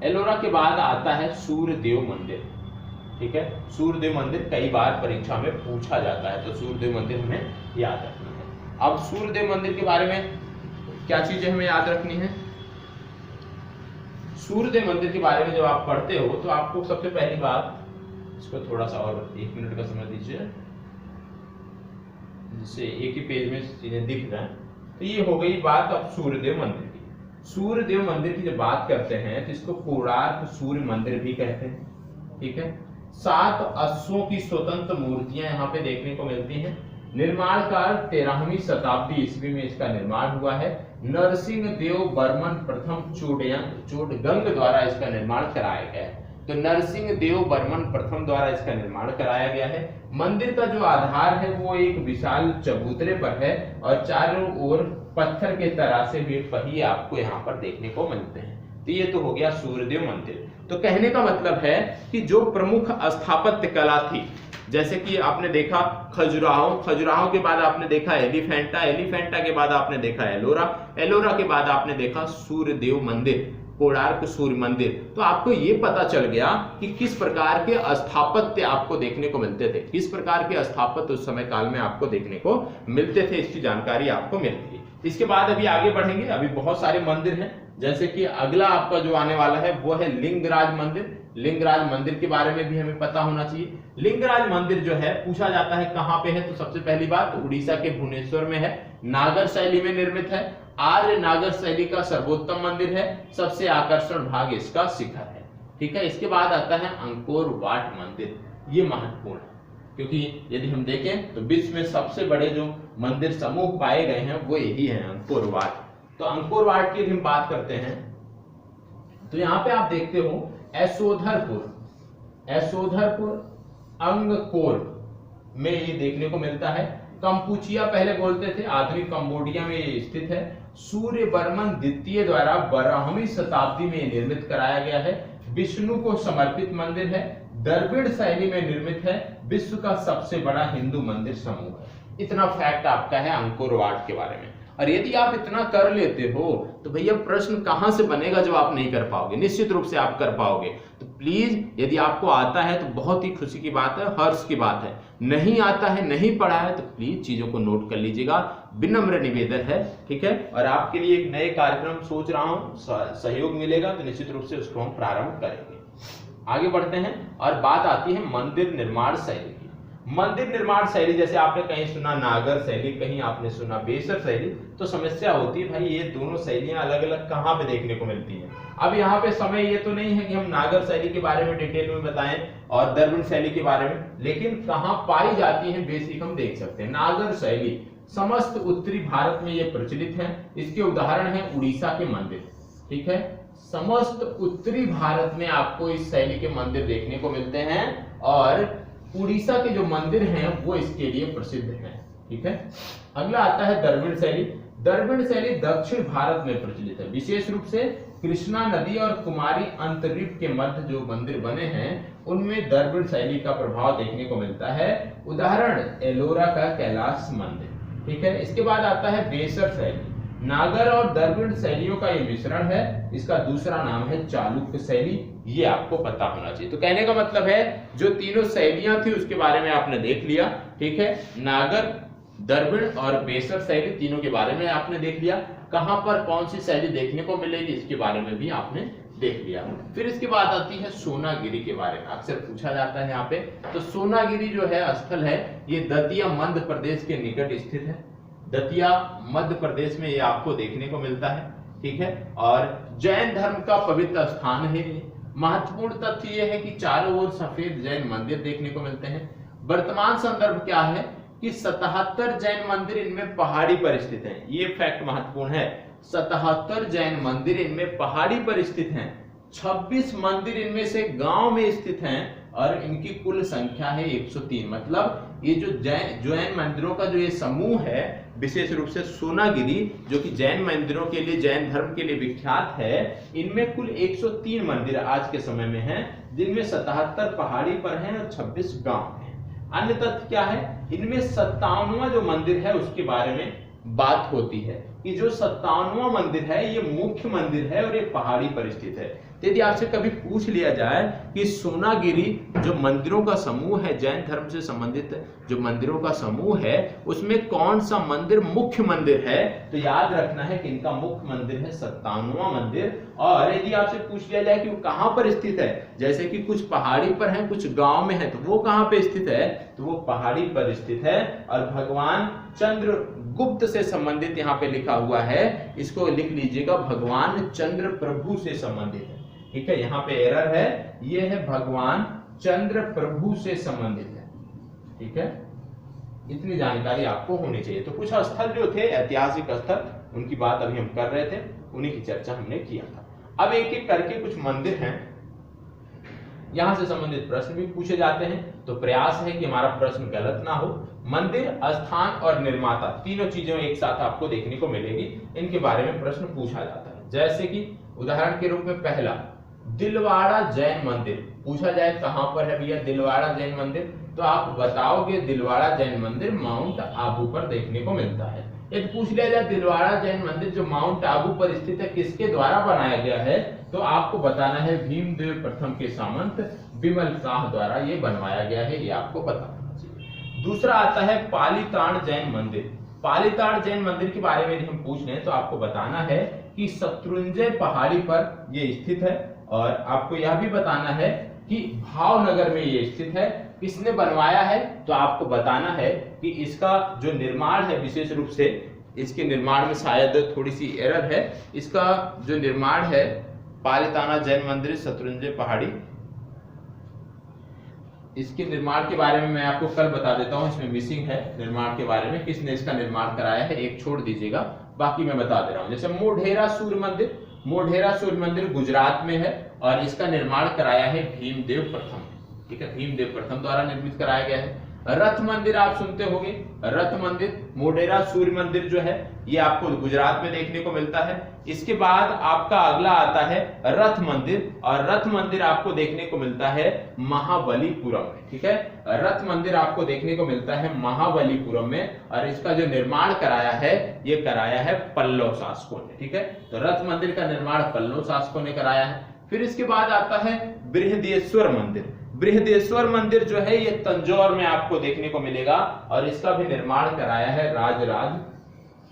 एलोरा के बाद आता है सूर्यदेव मंदिर, ठीक है। सूर्यदेव मंदिर कई बार परीक्षा में पूछा जाता है, तो सूर्यदेव मंदिर हमें याद रखनी है। अब सूर्यदेव मंदिर के बारे में क्या चीजें हमें याद रखनी है? सूर्यदेव मंदिर के बारे में जब आप पढ़ते हो तो आपको सबसे पहली बात, इसको थोड़ा सा और 1 मिनट का समय दीजिए जिससे एक ही पेज में चीजें दिख रहा है। तो ये हो गई बात अब सूर्यदेव मंदिर की। सूर्यदेव मंदिर की जब बात करते हैं तो इसको कोणार्क सूर्य मंदिर भी कहते हैं, ठीक है। 7 अश्वों की स्वतंत्र मूर्तियां यहाँ पे देखने को मिलती हैं। निर्माण काल 13वीं शताब्दी ईस्वी में इसका निर्माण हुआ है। नरसिंह देव बर्मन प्रथम चोडगंग द्वारा इसका निर्माण कराया गया है। तो नरसिंह देव बर्मन प्रथम द्वारा इसका निर्माण कराया गया है। मंदिर का जो आधार है वो एक विशाल चबूतरे पर है और चारों ओर पत्थर के तरासे हुए पहिए आपको यहाँ पर देखने को मिलते हैं। तो ये तो हो गया सूर्यदेव मंदिर। तो कहने का मतलब है कि जो प्रमुख स्थापत्य कला थी, जैसे कि आपने देखा खजुराहो के बाद आपने देखा एलिफेंटा के बाद आपने देखा एलोरा के बाद आपने देखा सूर्यदेव मंदिर, कोणार्क सूर्य मंदिर। तो आपको ये पता चल गया कि किस प्रकार के स्थापत्य आपको देखने को मिलते थे, किस प्रकार के स्थापत्य उस समय काल में आपको देखने को मिलते थे, इसकी जानकारी आपको मिलती है। इसके बाद अभी आगे बढ़ेंगे, अभी बहुत सारे मंदिर हैं। जैसे कि अगला आपका जो आने वाला है वो है लिंगराज मंदिर। लिंगराज मंदिर के बारे में भी हमें पता होना चाहिए। लिंगराज मंदिर जो है पूछा जाता है कहां पे है, तो सबसे पहली बात उड़ीसा के भुवनेश्वर में है, नागर शैली में निर्मित है। आर्य नागर शैली का सर्वोत्तम मंदिर है। सबसे आकर्षण भाग इसका शिखर है, ठीक है। इसके बाद आता है अंकोर वाट मंदिर। ये महत्वपूर्ण है क्योंकि यदि हम देखें तो विश्व में सबसे बड़े जो मंदिर समूह पाए गए हैं वो यही है, अंकोर वाट। तो अंकोर वाट की हम बात करते हैं तो यहाँ पे आप देखते हो ऐशोधरपुर अंगकोर में ये देखने को मिलता है। कंपुचिया पहले बोलते थे, आधुनिक कंबोडिया में ये स्थित है। सूर्य बर्मन द्वितीय द्वारा 12वीं शताब्दी में निर्मित कराया गया है। विष्णु को समर्पित मंदिर है। द्रविड़ शैली में निर्मित है। विश्व का सबसे बड़ा हिंदू मंदिर समूह है। इतना फैक्ट आपका है अंकोर वाट के बारे में। और यदि आप इतना कर लेते हो तो भैया प्रश्न कहां से बनेगा जो आप नहीं कर पाओगे? निश्चित रूप से आप कर पाओगे। तो प्लीज यदि आपको आता है तो बहुत ही खुशी की बात है, हर्ष की बात है। नहीं आता है, नहीं पढ़ा है तो प्लीज चीजों को नोट कर लीजिएगा, विनम्र निवेदन है, ठीक है। और आपके लिए एक नए कार्यक्रम सोच रहा हूं, सहयोग मिलेगा तो निश्चित रूप से उसको हम प्रारंभ करेंगे। आगे बढ़ते हैं और बात आती है मंदिर निर्माण शैली। मंदिर निर्माण शैली जैसे आपने कहीं सुना नागर शैली, कहीं आपने सुना बेसर शैली। तो समस्या होती है भाई ये दोनों शैलियां अलग अलग कहां पे देखने को मिलती हैं। अब यहाँ पे समय ये तो नहीं है कि हम नागर शैली के बारे में डिटेल में बताएं और द्रविड़ शैली के बारे में, लेकिन कहां पाई जाती है बेसिक हम देख सकते हैं। नागर शैली समस्त उत्तरी भारत में ये प्रचलित है। इसके उदाहरण है उड़ीसा के मंदिर, ठीक है। समस्त उत्तरी भारत में आपको इस शैली के मंदिर देखने को मिलते हैं और उड़ीसा के जो मंदिर हैं वो इसके लिए प्रसिद्ध हैं, ठीक है। अगला आता है द्रविड़ शैली। द्रविड़ शैली दक्षिण भारत में प्रचलित है। विशेष रूप से कृष्णा नदी और कुमारी अंतरीप के मध्य जो मंदिर बने हैं उनमें द्रविड़ शैली का प्रभाव देखने को मिलता है। उदाहरण एलोरा का कैलाश मंदिर, ठीक है। इसके बाद आता है बेसर शैली। नागर और द्रविड़ शैलियों का ये मिश्रण है। इसका दूसरा नाम है चालुक्य शैली। ये आपको पता होना चाहिए। तो कहने का मतलब है जो तीनों शैलियां थी उसके बारे में आपने देख लिया, ठीक है। नागर, द्रविड़ और बेसर शैली तीनों के बारे में आपने देख लिया। कहां पर कौन सी शैली देखने को मिलेगी इसके बारे में भी आपने देख लिया। फिर इसके बाद आती है सोनागिरी के बारे में, अक्सर पूछा जाता है यहाँ पे। तो सोनागिरी जो है स्थल है ये दतिया मध्य प्रदेश के निकट स्थित है। दतिया मध्य प्रदेश में ये आपको देखने को मिलता है, ठीक है। और जैन धर्म का पवित्र स्थान है। महत्वपूर्ण तथ्य ये है कि चारों ओर सफेद जैन मंदिर देखने को मिलते हैं। वर्तमान संदर्भ क्या है कि 77 जैन मंदिर इनमें पहाड़ी पर स्थित हैं। ये फैक्ट महत्वपूर्ण है। 77 जैन मंदिर इनमें पहाड़ी पर स्थित हैं। 26 मंदिर इनमें से गांव में स्थित हैं और इनकी कुल संख्या है 103। मतलब ये जो जैन मंदिरों का जो ये समूह है, विशेष रूप से सोनागिरी जो कि जैन मंदिरों के लिए, जैन धर्म के लिए विख्यात है, इनमें कुल 103 मंदिर आज के समय में हैं, जिनमें 77 पहाड़ी पर हैं और 26 गांव हैं। अन्य तथ्य क्या है, इनमें 57वां जो मंदिर है उसके बारे में बात होती है कि जो 57वां मंदिर है ये मुख्य मंदिर है और ये पहाड़ी पर स्थित है। यदि आपसे कभी पूछ लिया जाए कि सोनागिरी जो मंदिरों का समूह है, जैन धर्म से संबंधित जो मंदिरों का समूह है, उसमें कौन सा मंदिर मुख्य मंदिर है, तो याद रखना है कि इनका मुख्य मंदिर है 57वां मंदिर। और यदि आपसे पूछ लिया जाए कि वो कहां पर स्थित है, जैसे कि कुछ पहाड़ी पर है, कुछ गांव में है, तो वो कहां पे स्थित है, तो वो पहाड़ी पर स्थित है। और भगवान चंद्रगुप्त से संबंधित यहाँ पे लिखा हुआ है, इसको लिख लीजिएगा, भगवान चंद्र प्रभु से संबंधित है, ठीक है। यहाँ पे एरर है, ये है भगवान चंद्र प्रभु से संबंधित है, ठीक है। इतनी जानकारी आपको होनी चाहिए। तो कुछ स्थल जो थे ऐतिहासिक स्थल, उनकी बात अभी हम कर रहे थे, उन्हीं की चर्चा हमने किया था। अब एक एक करके कुछ मंदिर हैं, यहां से संबंधित प्रश्न भी पूछे जाते हैं, तो प्रयास है कि हमारा प्रश्न गलत ना हो। मंदिर, स्थान और निर्माता, तीनों चीजें एक साथ आपको देखने को मिलेगी, इनके बारे में प्रश्न पूछा जाता है। जैसे कि उदाहरण के रूप में पहला, दिलवाड़ा जैन मंदिर पूछा जाए कहां पर है भैया दिलवाड़ा जैन मंदिर, तो आप बताओगे दिलवाड़ा जैन मंदिर माउंट आबू पर देखने को मिलता है। यदि पूछ लिया जाए दिलवाड़ा जैन मंदिर जो माउंट आबू पर स्थित है किसके द्वारा बनाया गया है, तो आपको बताना है भीमदेव प्रथम के सामंत विमल शाह द्वारा ये बनवाया गया है, ये आपको बताना चाहिए। दूसरा आता है पालीताण जैन मंदिर। पालीताण जैन मंदिर के बारे में यदि हम पूछ रहे हैं तो आपको बताना है कि शत्रुंजय पहाड़ी पर ये स्थित है, और आपको यह भी बताना है कि भावनगर में ये स्थित है। किसने बनवाया है, तो आपको बताना है कि इसका जो निर्माण है, विशेष रूप से इसके निर्माण में शायद थोड़ी सी एरर है, इसका जो निर्माण है पालीताना जैन मंदिर शत्रुंजय पहाड़ी, इसके निर्माण के बारे में मैं आपको कल बता देता हूं, इसमें मिसिंग है निर्माण के बारे में, किसने इसका निर्माण कराया है, एक छोड़ दीजिएगा, बाकी मैं बता दे रहा हूं। जैसे मोढेरा सूर्य मंदिर, मोढेरा सूर्य मंदिर गुजरात में है और इसका निर्माण कराया है भीमदेव प्रथम, ठीक है, भीमदेव प्रथम द्वारा निर्मित कराया गया है। रथ मंदिर आप सुनते होंगे, रथ मंदिर, मोढेरा सूर्य मंदिर जो है ये आपको गुजरात में देखने को मिलता है। इसके बाद आपका अगला आता है रथ मंदिर, और रथ मंदिर आपको देखने को मिलता है महाबलीपुरम में, ठीक है। रथ मंदिर आपको देखने को मिलता है महाबलीपुरम में, और इसका जो निर्माण कराया है ये कराया है पल्लव शासकों ने, ठीक है। तो रथ मंदिर का निर्माण पल्लव शासकों ने कराया है। फिर इसके बाद आता है बृहदेश्वर मंदिर। बृहदेश्वर मंदिर जो है ये तंजौर में आपको देखने को मिलेगा, और इसका भी निर्माण कराया है राजराज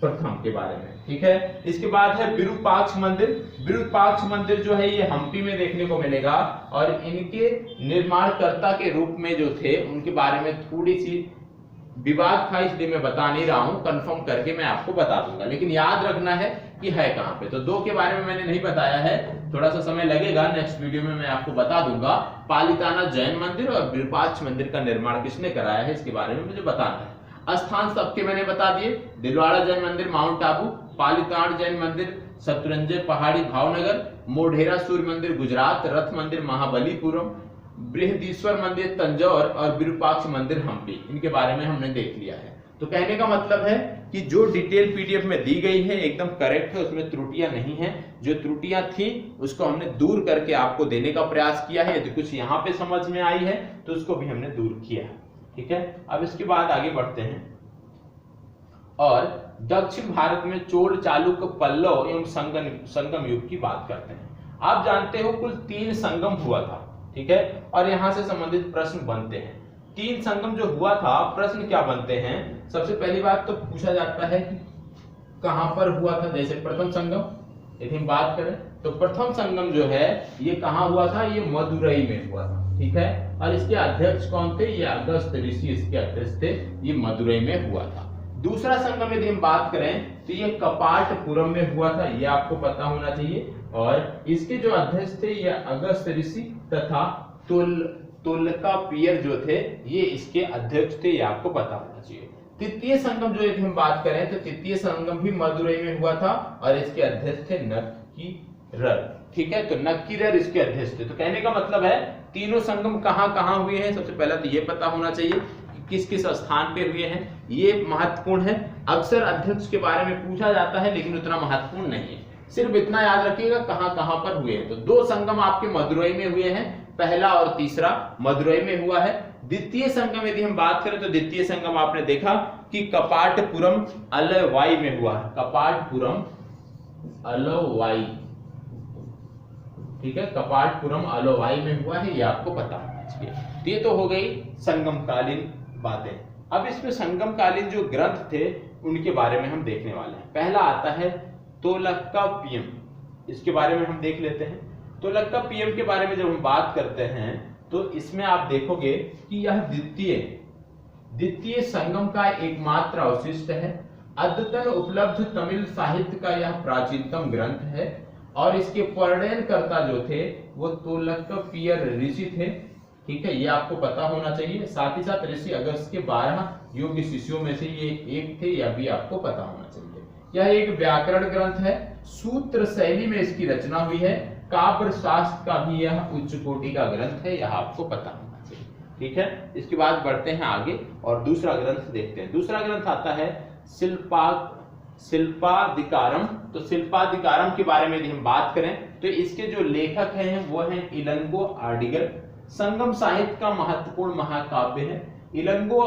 प्रथम के बारे में, ठीक है। इसके बाद है विरूपाक्ष मंदिर। विरूपाक्ष मंदिर जो है ये हम्पी में देखने को मिलेगा, और इनके निर्माणकर्ता के रूप में जो थे उनके बारे में थोड़ी सी विवाद था, इसलिए मैं बता नहीं रहा हूं, कंफर्म करके मैं आपको बता दूंगा, लेकिन याद रखना है कि है कहां पे। तो दो के बारे में मैंने नहीं बताया है, थोड़ा सा समय लगेगा, नेक्स्ट वीडियो में मैं आपको बता दूंगा। पालीताना जैन मंदिर और विरूपाक्ष मंदिर का निर्माण किसने कराया है इसके बारे में मुझे बताना है। स्थान सबके मैंने बता दिए, दिलवाड़ा जैन मंदिर माउंट आबू, पालीताण जैन मंदिर शत्रुंजय पहाड़ी भावनगर, मोढेरा सूर्य मंदिर गुजरात, रथ मंदिर महाबलीपुरम, बृहदीश्वर मंदिर तंजौर और विरूपाक्ष मंदिर हम्पी, इनके बारे में हमने देख लिया है। तो कहने का मतलब है कि जो डिटेल पीडीएफ में दी गई है एकदम करेक्ट है, उसमें त्रुटियां नहीं है। जो त्रुटियां थी उसको हमने दूर करके आपको देने का प्रयास किया है। यदि कुछ यहाँ पे समझ में आई है तो उसको भी हमने दूर किया है, ठीक है। अब इसके बाद आगे बढ़ते हैं और दक्षिण भारत में चोल, चालुक्य, पल्लव एवं संगम युग की बात करते हैं। आप जानते हो कुल 3 संगम हुआ था, ठीक है, और यहां से संबंधित प्रश्न बनते हैं। तीन संगम जो हुआ था, प्रश्न क्या बनते हैं? सबसे पहली बात तो पूछा जाता है कि कहां पर हुआ था। जैसे प्रथम संगम यदि हम बात करें तो प्रथम संगम जो है ये कहां हुआ था? ये मदुरई में हुआ था, ठीक है। और इसके अध्यक्ष कौन थे? ये अगस्त ऋषि इसके अध्यक्ष थे, ये मदुरई में हुआ था। दूसरा संगम यदि हम बात करें तो ये कपाटपुरम में हुआ था, ये आपको पता होना चाहिए। और इसके जो अध्यक्ष थे ये अगस्त ऋषि तथा तोल्कापियर जो थे ये इसके अध्यक्ष थे, ये आपको पता होना चाहिए। तृतीय संगम जो यदि हम बात करें तो तृतीय संगम भी मदुरई में हुआ था और इसके अध्यक्ष थे नक्कीरर, ठीक है। तो नक्कीरर इसके अध्यक्ष थे। तो कहने का मतलब है तीनों संगम कहां हुए हैं, सबसे पहला तो ये पता होना चाहिए कि किस किस स्थान पे हुए हैं, ये महत्वपूर्ण है। अक्सर अध्यक्ष के बारे में पूछा जाता है लेकिन उतना महत्वपूर्ण नहीं है, सिर्फ इतना याद रखिएगा कहां पर हुए हैं। तो दो संगम आपके मदुरई में हुए हैं, पहला और तीसरा मदुरई में हुआ है। द्वितीय संगम यदि हम बात करें तो द्वितीय संगम आपने देखा कि कपाटपुरम अलवाई में हुआ है, कपाटपुरम अलवाई, ठीक है, कपाटपुरम अलवाई में हुआ है, ये आपको पता होना चाहिए। ये तो हो गई संगमकालीन बातें। अब इसमें संगमकालीन जो ग्रंथ थे उनके बारे में हम देखने वाले हैं। पहला आता है तोल्काप्पियम, इसके बारे में हम देख लेते हैं। तोल्काप्पियम के बारे में जब हम बात करते हैं तो इसमें आप देखोगे कि यह द्वितीय संगम का एकमात्र अवशिष्ट है। अद्यतन उपलब्ध तमिल साहित्य का यह प्राचीनतम ग्रंथ है और इसके प्रणयनकर्ता जो थे वो तोल्काप्पियर ऋषि थे, ठीक है, ये आपको पता होना चाहिए। साथ ही साथ ऋषि अगस्त के 12 योग्य शिष्यों में से ये एक थे, यह भी आपको पता होना चाहिए। यह एक व्याकरण ग्रंथ है, सूत्र शैली में इसकी रचना हुई है। काव्य शास्त्र का भी यह उच्च कोटि का ग्रंथ है, यह आपको पता होना चाहिए, ठीक है। इसके बाद बढ़ते हैं आगे और दूसरा ग्रंथ देखते हैं। दूसरा ग्रंथ आता है शिल्पाधिकारम। तो शिल्पाधिकारम के बारे में यदि हम बात करें तो इसके जो लेखक हैं वो हैं इलंगो आर्डिगल। संगम साहित्य का महत्वपूर्ण महाकाव्य है। इलंगो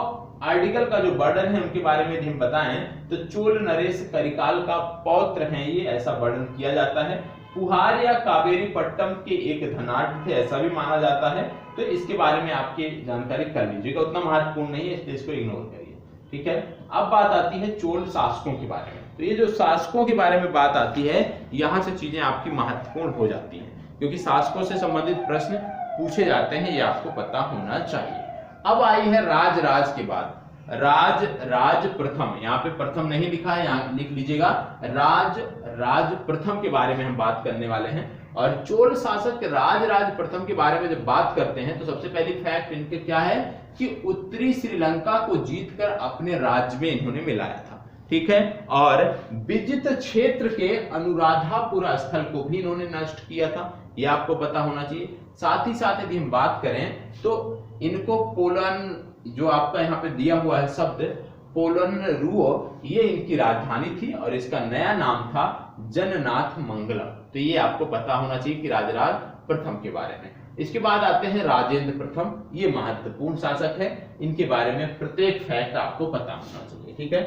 आर्डिगल का जो वर्णन है उनके बारे में यदि हम बताएं तो चोल नरेश करिकाल का पौत्र हैं ये, ऐसा वर्णन किया जाता है। पुहार या कावेरी पट्टम के एक धनाढ्य थे, ऐसा भी माना जाता है। तो इसके बारे में आपकी जानकारी कर लीजिएगा, उतना महत्वपूर्ण नहीं है इसलिए इसको इग्नोर करिए, ठीक है। अब बात आती है चोल शासकों के बारे में। तो ये जो शासकों के बारे में बात आती है यहां से चीजें आपकी महत्वपूर्ण हो जाती हैं, क्योंकि शासकों से संबंधित प्रश्न पूछे जाते हैं, ये आपको पता होना चाहिए। अब आई है राज के बाद राज प्रथम, यहाँ पे प्रथम नहीं लिखा है, यहाँ लिख लीजिएगा राज प्रथम के बारे में हम बात करने वाले हैं। और चोल शासक राज प्रथम के बारे में जब बात करते हैं तो सबसे पहली फैक्ट इनके क्या है कि उत्तरी श्रीलंका को जीतकर अपने राज्य में इन्होंने मिलाया था, ठीक है। और विजित क्षेत्र के अनुराधापुर स्थल को भी इन्होंने नष्ट किया था, यह आपको पता होना चाहिए। साथ ही साथ यदि हम बात करें तो इनको पोलन, जो आपका यहाँ पे दिया हुआ है शब्द पोलनरुओ, ये इनकी राजधानी थी और इसका नया नाम था जननाथ मंगलम। तो ये आपको पता होना चाहिए कि राजराज प्रथम के बारे में। इसके बाद आते हैं राजेंद्र प्रथम, ये महत्वपूर्ण शासक है, इनके बारे में प्रत्येक फैक्ट आपको पता होना चाहिए, ठीक है।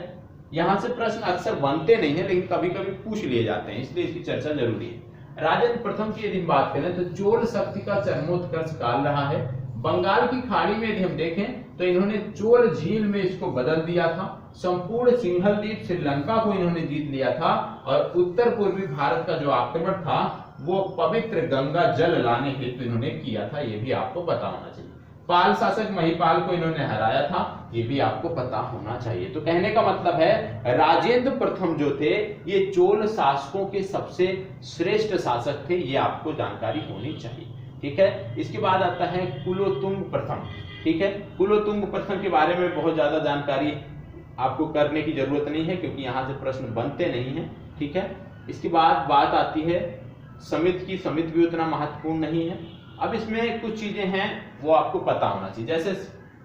यहाँ से प्रश्न अक्सर बनते नहीं है लेकिन कभी कभी पूछ लिए जाते हैं, इसलिए इसकी चर्चा जरूरी है। राजेंद्र प्रथम की यदि बात करें तो चोल शक्ति का चरमोत्कर्ष काल रहा है। बंगाल की खाड़ी में यदि हम देखें तो इन्होंने चोल झील में इसको बदल दिया था। संपूर्ण सिंहल द्वीप श्रीलंका को इन्होंने जीत लिया था और उत्तर पूर्वी भारत का जो आक्रमण था वो पवित्र गंगा जल लाने हेतु इन्होंने किया था, ये भी आपको पता होना चाहिए। पाल शासक महिपाल को इन्होंने हराया था, ये भी आपको पता होना चाहिए। तो कहने का मतलब है राजेंद्र प्रथम जो थे ये चोल शासकों के सबसे श्रेष्ठ शासक थे, ये आपको जानकारी होनी चाहिए, ठीक है। इसके बाद आता है कुलोतुंग प्रथम, ठीक है। कुलोतुंग प्रथम के बारे में बहुत ज्यादा जानकारी आपको करने की जरूरत नहीं है क्योंकि यहाँ से प्रश्न बनते नहीं है, ठीक है। इसके बाद बात आती है समित की, समित भी उतना महत्वपूर्ण नहीं है। अब इसमें कुछ चीजें हैं वो आपको पता होना चाहिए। जैसे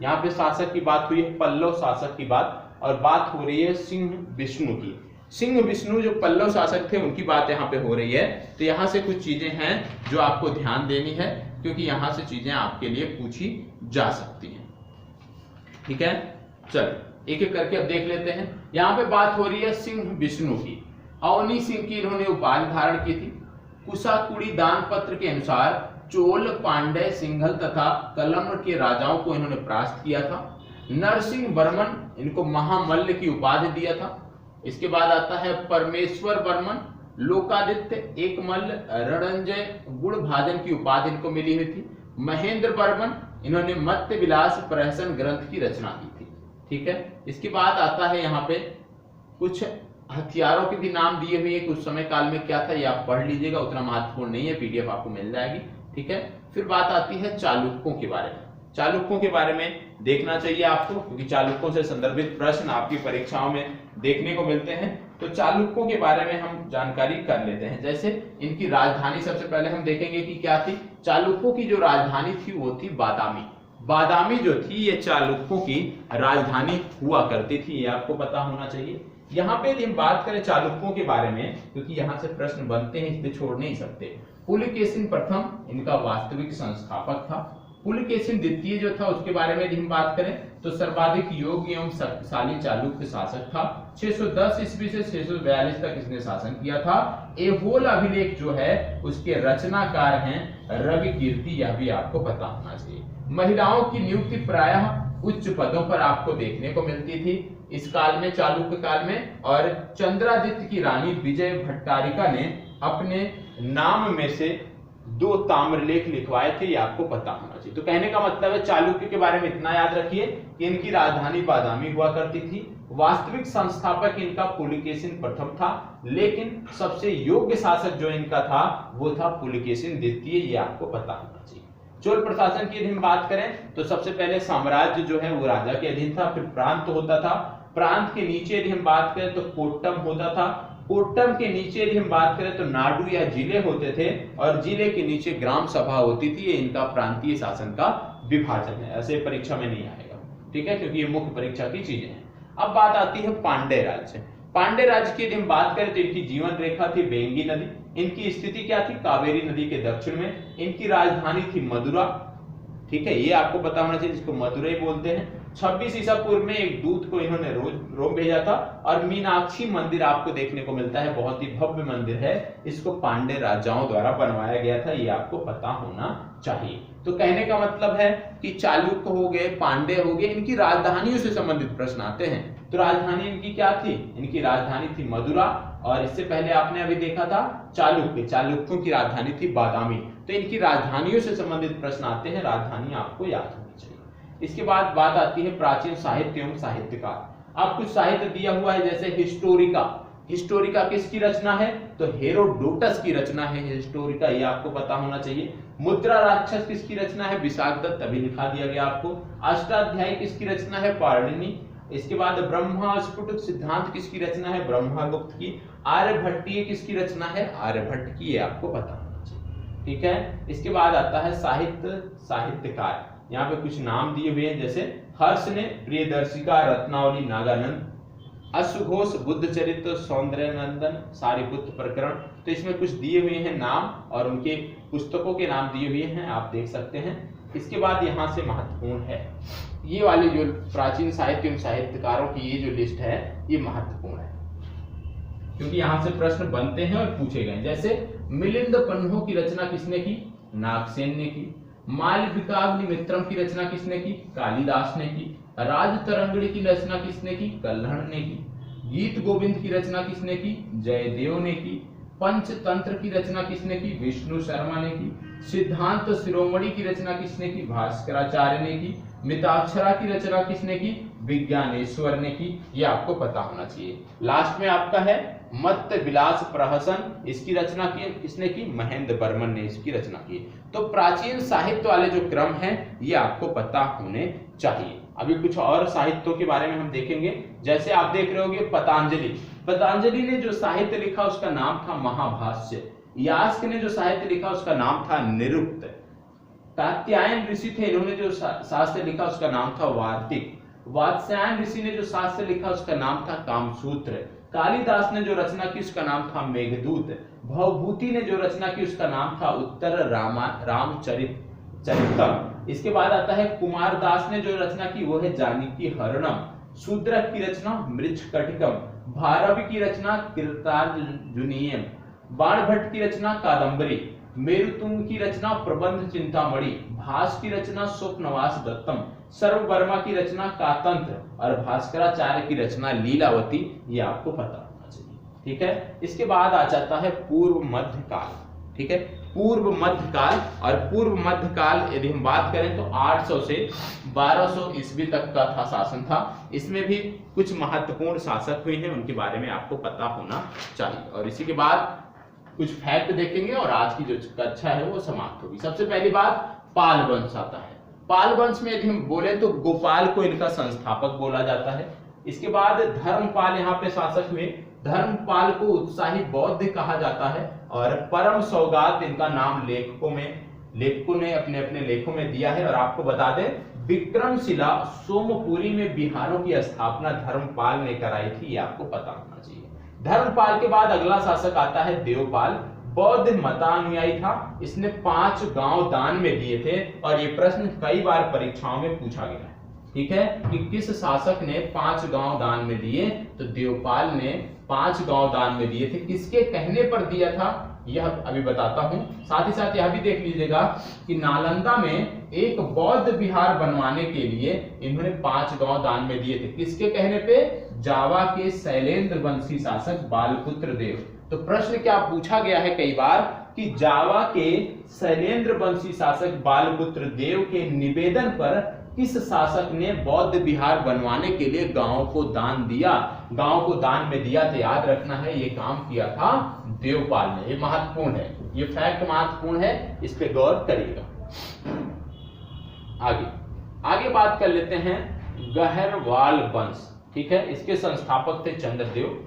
यहाँ पे शासक की बात हुई है, पल्लव शासक की बात, और बात हो रही है सिंह विष्णु की। सिंह विष्णु जो पल्लव शासक थे उनकी बात यहाँ पे हो रही है। तो यहाँ से कुछ चीजें हैं जो आपको ध्यान देनी है क्योंकि यहाँ से चीजें आपके लिए पूछी जा सकती हैं, ठीक है। चलो एक एक करके अब देख लेते हैं। यहाँ पे बात हो रही है सिंह विष्णु की। अवनी सिंह की इन्होंने उपाधि धारण की थी। कुशाकुड़ी दान पत्र के अनुसार चोल, पांड्य, सिंघल तथा कलम्ब के राजाओं को इन्होंने परास्त किया था। नरसिंह वर्मन, इनको महामल्ल की उपाधि दिया था। इसके बाद आता है परमेश्वर वर्मन, लोकादित्य, एकमल्ल, रणंजय, गुणभाजन की उपाधि इनको मिली हुई थी। महेंद्र वर्मन, इन्होंने मत्स्य विलास प्रहसन ग्रंथ की रचना की थी। ठीक है, इसके बाद आता है यहाँ पे कुछ हथियारों के भी नाम दिए हुए हैं, उस समय काल में क्या था ये आप पढ़ लीजिएगा, उतना महत्वपूर्ण नहीं है, पीडीएफ आपको मिल जाएगी। ठीक है, फिर बात आती है चालुक्यों के बारे में। चालुक्यों के बारे में देखना चाहिए आपको, क्योंकि चालुक्यों से संदर्भित प्रश्न आपकी परीक्षाओं में देखने को मिलते हैं। तो चालुक्यों के बारे में हम जानकारी कर लेते हैं। जैसे इनकी राजधानी सबसे पहले हम देखेंगे कि क्या थी। चालुक्यों की जो राजधानी थी वो थी बादामी। बादामी जो थी ये चालुक्यों की राजधानी हुआ करती थी, ये आपको पता होना चाहिए। यहाँ पे यदि हम बात करें चालुक्यों के बारे में, क्योंकि यहाँ से प्रश्न बनते हैं, इसलिए छोड़ नहीं सकते। पुलकेशिन प्रथम इनका वास्तविक संस्थापक था। पुलकेशिन द्वितीय जो था उसके बारे में यदि हम बात करें तो सर्वाधिक योग्य एवं शक्तिशाली चालुक्य शासक था। 610 ईस्वी से 642 तक इसने शासन किया था। एहोल अभिलेख जो है उसके रचनाकार हैं रवि कीर्ति, यह भी आपको पता होना चाहिए। महिलाओं की नियुक्ति प्रायः उच्च पदों पर आपको देखने को मिलती थी इस काल में, चालुक्य काल में। और चंद्रादित्य की रानी विजय भट्टारिका ने अपने नाम में से 2 ताम्रलेख लिखवाए थे, ये आपको पता होना चाहिए। तो कहने का मतलब है चालुक्य के बारे में इतना याद रखिए कि इनकी राजधानी बादामी हुआ करती थी। वास्तविक संस्थापक इनका पुलकेशिन प्रथम था, लेकिन सबसे योग्य शासक जो इनका था वो था पुलकेशिन द्वितीय, ये आपको पता होना चाहिए। चोल प्रशासन की यदि हम बात करें तो सबसे पहले साम्राज्य जो है वो राजा के अधीन था, फिर प्रांत होता था। प्रांत के नीचे यदि हम बात करें तो कोट्टम होता था। कोट्टम के नीचे यदि हम बात करें तो नाडु या जिले होते थे, और जिले के नीचे ग्राम सभा होती थी। ये इनका प्रांतीय शासन का विभाजन है, ऐसे परीक्षा में नहीं आएगा। ठीक है, क्योंकि ये मुख्य परीक्षा की चीजें हैं। अब बात आती है पांड्य राज्य। पांड्य राज्य की यदि हम बात करें तो इनकी जीवन रेखा थी वेंगी नदी। इनकी स्थिति क्या थी, कावेरी नदी के दक्षिण में। इनकी राजधानी थी मदुरा। ठीक है, ये आपको पता होना चाहिए, जिसको मदुरई बोलते हैं। 26 ईसा पूर्व में एक दूत को इन्होंने रोम भेजा था। और मीनाक्षी मंदिर आपको देखने को मिलता है, बहुत ही भव्य मंदिर है, इसको पांड्य राजाओं द्वारा बनवाया गया था, ये आपको पता होना चाहिए। तो कहने का मतलब है कि चालुक्य हो गए, पांड्य हो गए, इनकी राजधानियों से संबंधित प्रश्न आते हैं। तो राजधानी इनकी क्या थी, इनकी राजधानी थी मदुरा। और इससे पहले आपने अभी देखा था चालुक्य, चालुक्यों की राजधानी थी बादामी। तो इनकी राजधानियों से संबंधित प्रश्न आते हैं, राजधानी आपको याद होनी चाहिए। इसके बाद बात आती है प्राचीन साहित्य एवं साहित्यकार। अब कुछ साहित्य दिया हुआ है, जैसे हिस्टोरिका। हिस्टोरिका किसकी रचना है, तो हेरोडोटस की रचना है हिस्टोरिका, ये आपको पता होना चाहिए। मुद्रा राक्षस किसकी रचना है, विशाखदत्त, अभी लिखा दिया गया आपको। अष्टाध्यायी किसकी रचना है, पाणिनि। इसके बाद ब्रह्मा स्फुट सिद्धांत किसकी रचना है, ब्रह्मगुप्त की। आर्यभट्टीय किसकी रचना है, आर्यभट्ट की, ये आपको पता होना चाहिए। ठीक है, इसके बाद आता है साहित्य साहित्यकार। यहाँ पे कुछ नाम दिए हुए हैं, जैसे हर्ष ने प्रियदर्शिका, रत्नावली, नागानंद, अश्वघोष, बुद्ध चरित्र, सौंदर्यनंदन, सारिपुत्र प्रकरण। तो इसमें कुछ दिए हुए हैं नाम, और उनके पुस्तकों के नाम दिए हुए हैं, आप देख सकते हैं। इसके बाद यहाँ से महत्वपूर्ण है, ये वाली जो प्राचीन साहित्य एवं साहित्यकारों की ये जो लिस्ट है ये महत्वपूर्ण है, क्योंकि यहाँ से प्रश्न बनते हैं और पूछे गए। जैसे मिलिंद पन्हों की रचना किसने की, नागसेन ने की। मालविकाग्निमित्रम की रचना किसने की, कालिदास ने की। राजतरंगिणी की रचना किसने की, कल्हण ने की। गीत गोविंद की रचना किसने की, जयदेव ने की। पंचतंत्र की रचना किसने की, विष्णु शर्मा ने की। सिद्धांत शिरोमणि की रचना किसने की, भास्कराचार्य ने की। मिताक्षरा की रचना किसने की, विज्ञानेश्वर ने की, ये आपको पता होना चाहिए। लास्ट में आपका है मत्स्य विलास प्रहसन, इसकी रचना की किसने की, महेंद्र वर्मन ने इसकी रचना की। तो प्राचीन साहित्य वाले जो क्रम हैं ये आपको पता होने चाहिए। अभी कुछ और साहित्यों के बारे में हम देखेंगे। जैसे आप देख रहे होंगे पतंजलि। पतंजलि ने जो साहित्य लिखा उसका नाम था महाभाष्य। यास्क ने जो साहित्य लिखा उसका नाम था निरुक्त। कात्यायन ऋषि थे, इन्होंने जो शास्त्र लिखा उसका नाम था वार्तिक। वात्स्यायन ऋषि ने जो शास्त्र लिखा उसका नाम था कामसूत्र। कालिदास ने जो रचना की उसका नाम था मेघदूत। भवभूति ने जो रचना की उसका नाम था उत्तर रामचरितम। इसके बाद आता है कुमारदास ने जो रचना की वो है जानकी हरणम। शूद्रक की रचना मृच्छकटिकम। भारवी की रचना कीर्तार्जुनीयम। बाणभट्ट की रचना कादम्बरी। मेरुतुंग की रचना प्रबंध चिंतामणि, भास की रचना स्वप्नवास दत्तम, सर्ववर्मा की रचना कातंत्र और भास्कराचार्य की रचना लीलावती, ये आपको पता होना चाहिए। ठीक है, इसके बाद आ जाता है पूर्व मध्यकाल। ठीक है, पूर्व मध्यकाल, और पूर्व मध्यकाल यदि हम बात करें तो 800 से 1200 ईस्वी तक का था शासन था। इसमें भी कुछ महत्वपूर्ण शासक हुए हैं, उनके बारे में आपको पता होना चाहिए। और इसी के बाद कुछ फैक्ट देखेंगे और आज की जो कक्षा है वो समाप्त होगी। सबसे पहली बात, पाल वंश आता है। पाल वंश में यदि हम बोले तो गोपाल को इनका संस्थापक बोला जाता है। इसके बाद धर्मपाल यहाँ पे शासक हुए। धर्मपाल को उत्साही बौद्ध कहा जाता है और परम सौगात इनका नाम लेखकों ने अपने अपने लेखों में दिया है। और आपको बता दें, विक्रमशिला सोमपुरी में बिहारों की स्थापना धर्मपाल ने कराई थी, ये आपको पता होना चाहिए। धर्मपाल के बाद अगला शासक आता है देवपाल। बौद्ध मतानुयायी था, इसने 5 गांव दान में दिए थे और ये प्रश्न कई बार परीक्षाओं में पूछा गया है। ठीक है, कि किस शासक ने 5 गांव दान में दिए, तो देवपाल ने 5 गांव दान में दिए थे। किसके कहने पर दिया था यह अभी बताता हूं। साथ ही साथ यह भी देख लीजिएगा कि नालंदा में एक बौद्ध विहार बनवाने के लिए इन्होंने 5 गांव दान में दिए थे। किसके कहने पे? जावा के शैलेंद्र वंशी शासक बालपुत्र देव। तो प्रश्न क्या पूछा गया है कई बार कि जावा के शैलेंद्र वंशी शासक बालपुत्र देव के निवेदन पर किस शासक ने बौद्ध विहार बनवाने के लिए गांव को दान दिया, गांव को दान में दिया? तो याद रखना है, ये काम किया था देवपाल ने। ये महत्वपूर्ण है, ये फैक्ट महत्वपूर्ण है, इस पे गौर करिएगा। आगे बात कर लेते हैं गहरवाल वंश। ठीक है, इसके संस्थापक थे चंद्रदेव।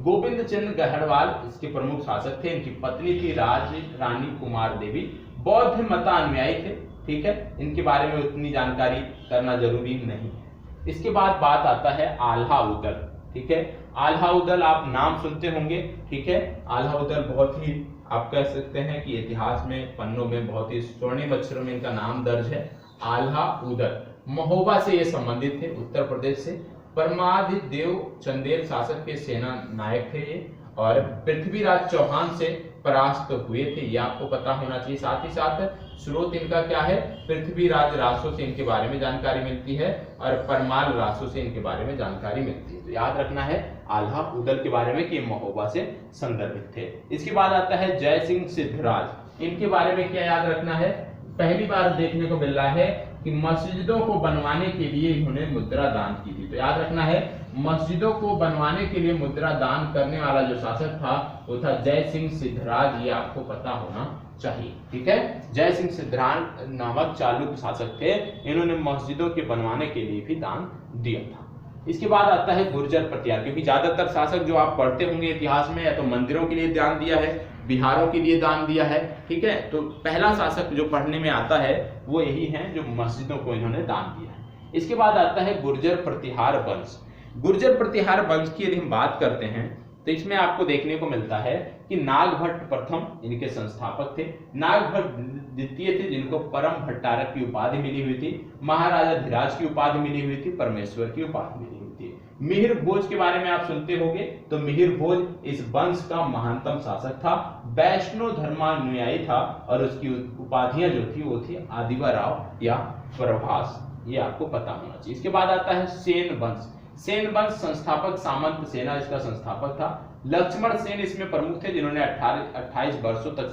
गोविंद चंद्र गहरवाल इसके प्रमुख शासक थे। इनकी पत्नी थी रानी कुमार देवी। बौद्ध मतानुयायी थे। ठीक है, इनके बारे में उतनी जानकारी करना जरूरी नहीं है। इसके बाद बात आता है आल्हा उदल। ठीक है, आल्हा उदल आप नाम सुनते होंगे। ठीक है, आल्हा उदल बहुत ही आप कह सकते हैं कि इतिहास में पन्नों में बहुत ही स्वर्णिम अक्षरों में इनका नाम दर्ज है। आल्हा उदल महोबा से ये संबंधित थे, उत्तर प्रदेश से। परमादिदेव चंदेल शासक के सेना नायक थे ये, और पृथ्वीराज चौहान से परास्त हुए थे, ये आपको पता होना चाहिए। साथ ही साथ स्रोत इनका क्या है? पृथ्वीराज रासो से इनके बारे में जानकारी मिलती है और परमाल रासो से इनके बारे में जानकारी मिलती है। तो याद रखना है आल्हा उदल के बारे में कि ये महोबा से संदर्भित थे। इसके बाद आता है जय सिंह सिद्धराज। इनके बारे में क्या याद रखना है? पहली बार देखने को मिल रहा है कि मस्जिदों को बनवाने के लिए इन्होंने मुद्रा दान की थी। तो याद रखना है, मस्जिदों को बनवाने के लिए मुद्रा दान करने वाला जो शासक था वो था जय सिंह सिद्धराज, ये आपको पता होना चाहिए। ठीक है, जय सिंह सिद्धराज नामक चालुक्य शासक थे, इन्होंने मस्जिदों के बनवाने के लिए भी दान दिया था। इसके बाद आता है गुर्जर प्रतिहार, क्योंकि ज्यादातर शासक जो आप पढ़ते होंगे इतिहास में या तो मंदिरों के लिए दान दिया है, बिहारों के लिए दान दिया है। ठीक है, तो पहला शासक जो पढ़ने में आता है वो यही है जो मस्जिदों को इन्होंने दान दिया है। इसके बाद आता है गुर्जर प्रतिहार वंश। गुर्जर प्रतिहार वंश की यदि हम बात करते हैं तो इसमें आपको देखने को मिलता है कि नागभट्ट प्रथम इनके संस्थापक थे। नागभट्ट द्वितीय थे, जिनको परम भट्टारक की उपाधि मिली हुई थी। महाराजा धीराज की उपाधि मिली हुई थी। परमेश्वर की उपाधि मिली हुई थी। मिहिर भोज के बारे में आप सुनते होंगे, तो मिहिर भोज इस वंश का महानतम शासक था। वैष्णव धर्मानुयायी था और उसकी उपाधियां जो थी वो थी आदिवा राव या प्रभास, ये आपको पता होना चाहिए। इसके बाद आता है सेन वंश। सेन वंश संस्थापक सामंत सेना इसका संस्थापक था। लक्ष्मण सेन इसमें प्रमुख थे, जिन्होंने 28 वर्षों तक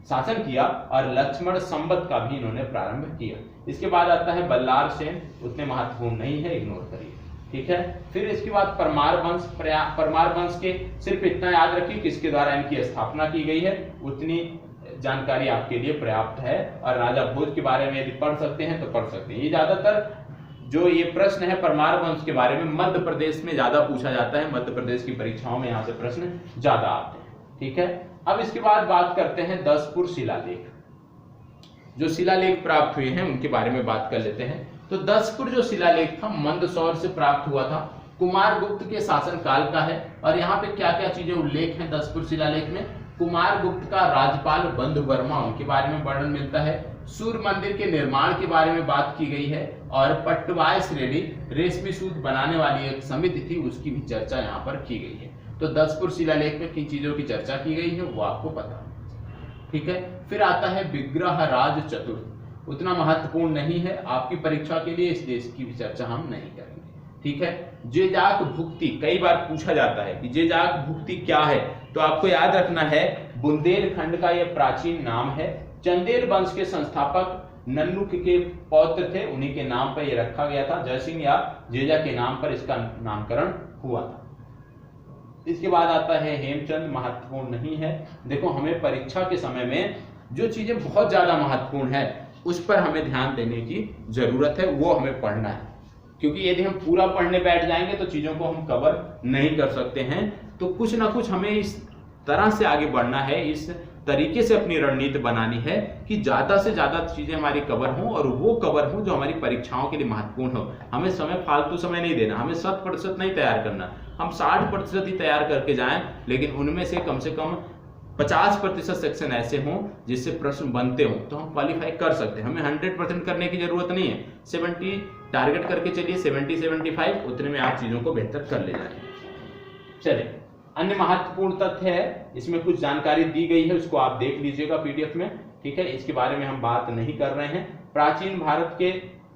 शासन किया और लक्ष्मण संवत का भी इन्होंने प्रारंभ किया। इसके बाद आता है बल्लार सेन, उतने महत्वपूर्ण नहीं है, इग्नोर करिए। ठीक है, फिर इसके बाद परमार वंश। परमार वंश के सिर्फ इतना याद रखिए किसके द्वारा इनकी स्थापना की गई है, उतनी जानकारी आपके लिए पर्याप्त है। और राजा भोज के बारे में यदि पढ़ सकते हैं तो पढ़ सकते हैं। ये ज्यादातर जो ये प्रश्न है परमार वंश के बारे में मध्य प्रदेश में ज्यादा पूछा जाता है। मध्य प्रदेश की परीक्षाओं में यहाँ से प्रश्न ज्यादा आते हैं। ठीक है, अब इसके बाद बात करते हैं 10पुर शिलालेख। जो शिलालेख प्राप्त हुए हैं उनके बारे में बात कर लेते हैं। तो 10पुर जो शिलालेख था मंदसौर से प्राप्त हुआ था, कुमार गुप्त के शासन काल का है। और यहाँ पे क्या क्या चीजें उल्लेख है 10पुर शिलालेख में? कुमार गुप्त का राज्यपाल बंधु वर्मा, उनके बारे में वर्णन मिलता है। सूर्य मंदिर के निर्माण के बारे में बात की गई है और पट्टवाय श्रेणी रेशमी सूत बनाने वाली एक समिति थी, उसकी भी चर्चा यहाँ पर की गई है। तो 10पुर शिलालेख में किन चीजों की चर्चा की गई है वो आपको पता है। ठीक है। फिर आता है विग्रहराज चतुर्थ, उतना महत्वपूर्ण नहीं है आपकी परीक्षा के लिए, इस देश की भी चर्चा हम नहीं करेंगे, ठीक है। जेजाक भुक्ति कई बार पूछा जाता है कि जेजाक भुक्ति क्या है, तो आपको याद रखना है बुंदेलखंड का यह प्राचीन नाम है। चंदेल वंश के संस्थापक नन्नुक के पौत्र थे, उन्हीं के नाम पर यह रखा गया था। जयसिंह या जेजा के नाम पर इसका नामकरण हुआ था। इसके बाद आता है हेमचंद, महत्वपूर्ण नहीं है। देखो हमें परीक्षा के समय में जो चीजें बहुत ज्यादा महत्वपूर्ण है उस पर हमें ध्यान देने की जरूरत है, वो हमें पढ़ना है, क्योंकि यदि हम पूरा पढ़ने बैठ जाएंगे तो चीजों को हम कवर नहीं कर सकते हैं। तो कुछ ना कुछ हमें इस तरह से आगे बढ़ना है, इस तरीके से अपनी रणनीति बनानी है कि ज्यादा से ज्यादा चीजें हमारी कवर हों और वो कवर हों जो हमारी परीक्षाओं के लिए महत्वपूर्ण हो। हमें समय फालतू समय नहीं देना, हमें 100% नहीं तैयार करना, हम 60% ही तैयार करके जाएं, लेकिन उनमें से कम 50% सेक्शन ऐसे हों जिससे प्रश्न बनते हों तो हम क्वालिफाई कर सकते हैं। हमें 100% करने की जरूरत नहीं है, 70 टारगेट करके चलिए, 70-75 उतने में आप चीजों को बेहतर कर ले जाएंगे। चलिए अन्य महत्वपूर्ण तथ्य है, इसमें कुछ जानकारी दी गई है, उसको आप देख लीजिएगा पीडीएफ में, ठीक है। इसके बारे में हम बात नहीं कर रहे हैं। प्राचीन भारत के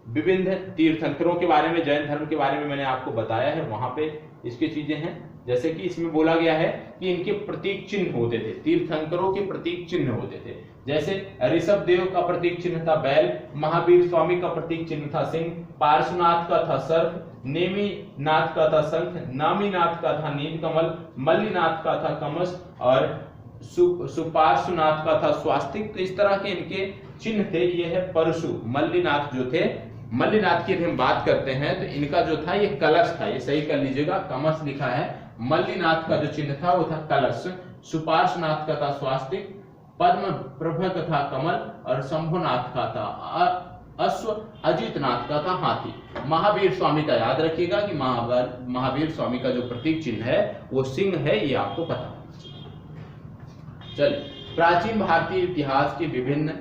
विभिन्न तीर्थंकरों के बारे में, जैन धर्म के बारे में मैंने आपको बताया है, वहां पे इसकी चीजें हैं। जैसे कि इसमें बोला गया है कि इनके प्रतीक चिन्ह होते थे, तीर्थंकरों के प्रतीक चिन्ह होते थे। जैसे ऋषभ देव का प्रतीक चिन्ह था बैल, महावीर स्वामी का प्रतीक चिन्ह था सिंह, पार्श्वनाथ का था सर्प, नेमिनाथ का था शंख, नामीनाथ का था नीलकमल, मल्लीनाथ का था कमस और सुपार्श्वनाथ का था स्वास्तिक। तो इस तरह के इनके चिन्ह थे। ये है परशु, मल्लीनाथ जो थे, मल्लीनाथ की यदि हम बात करते हैं तो इनका जो था ये कलश था, ये सही कर लीजिएगा, कमस लिखा है। मल्लीनाथ का जो चिन्ह था वो था कलश, सुपार्श्वनाथ का था स्वास्तिक, पद्म प्रभक था कमल और शंभुनाथ का था अश्व, अजितनाथ का था हाथी। महावीर स्वामी का याद रखिएगा कि महावीर स्वामी का जो प्रतीक चिन्ह है वो सिंह है, ये आपको पता होना चाहिए। चलिए प्राचीन भारतीय इतिहास के विभिन्न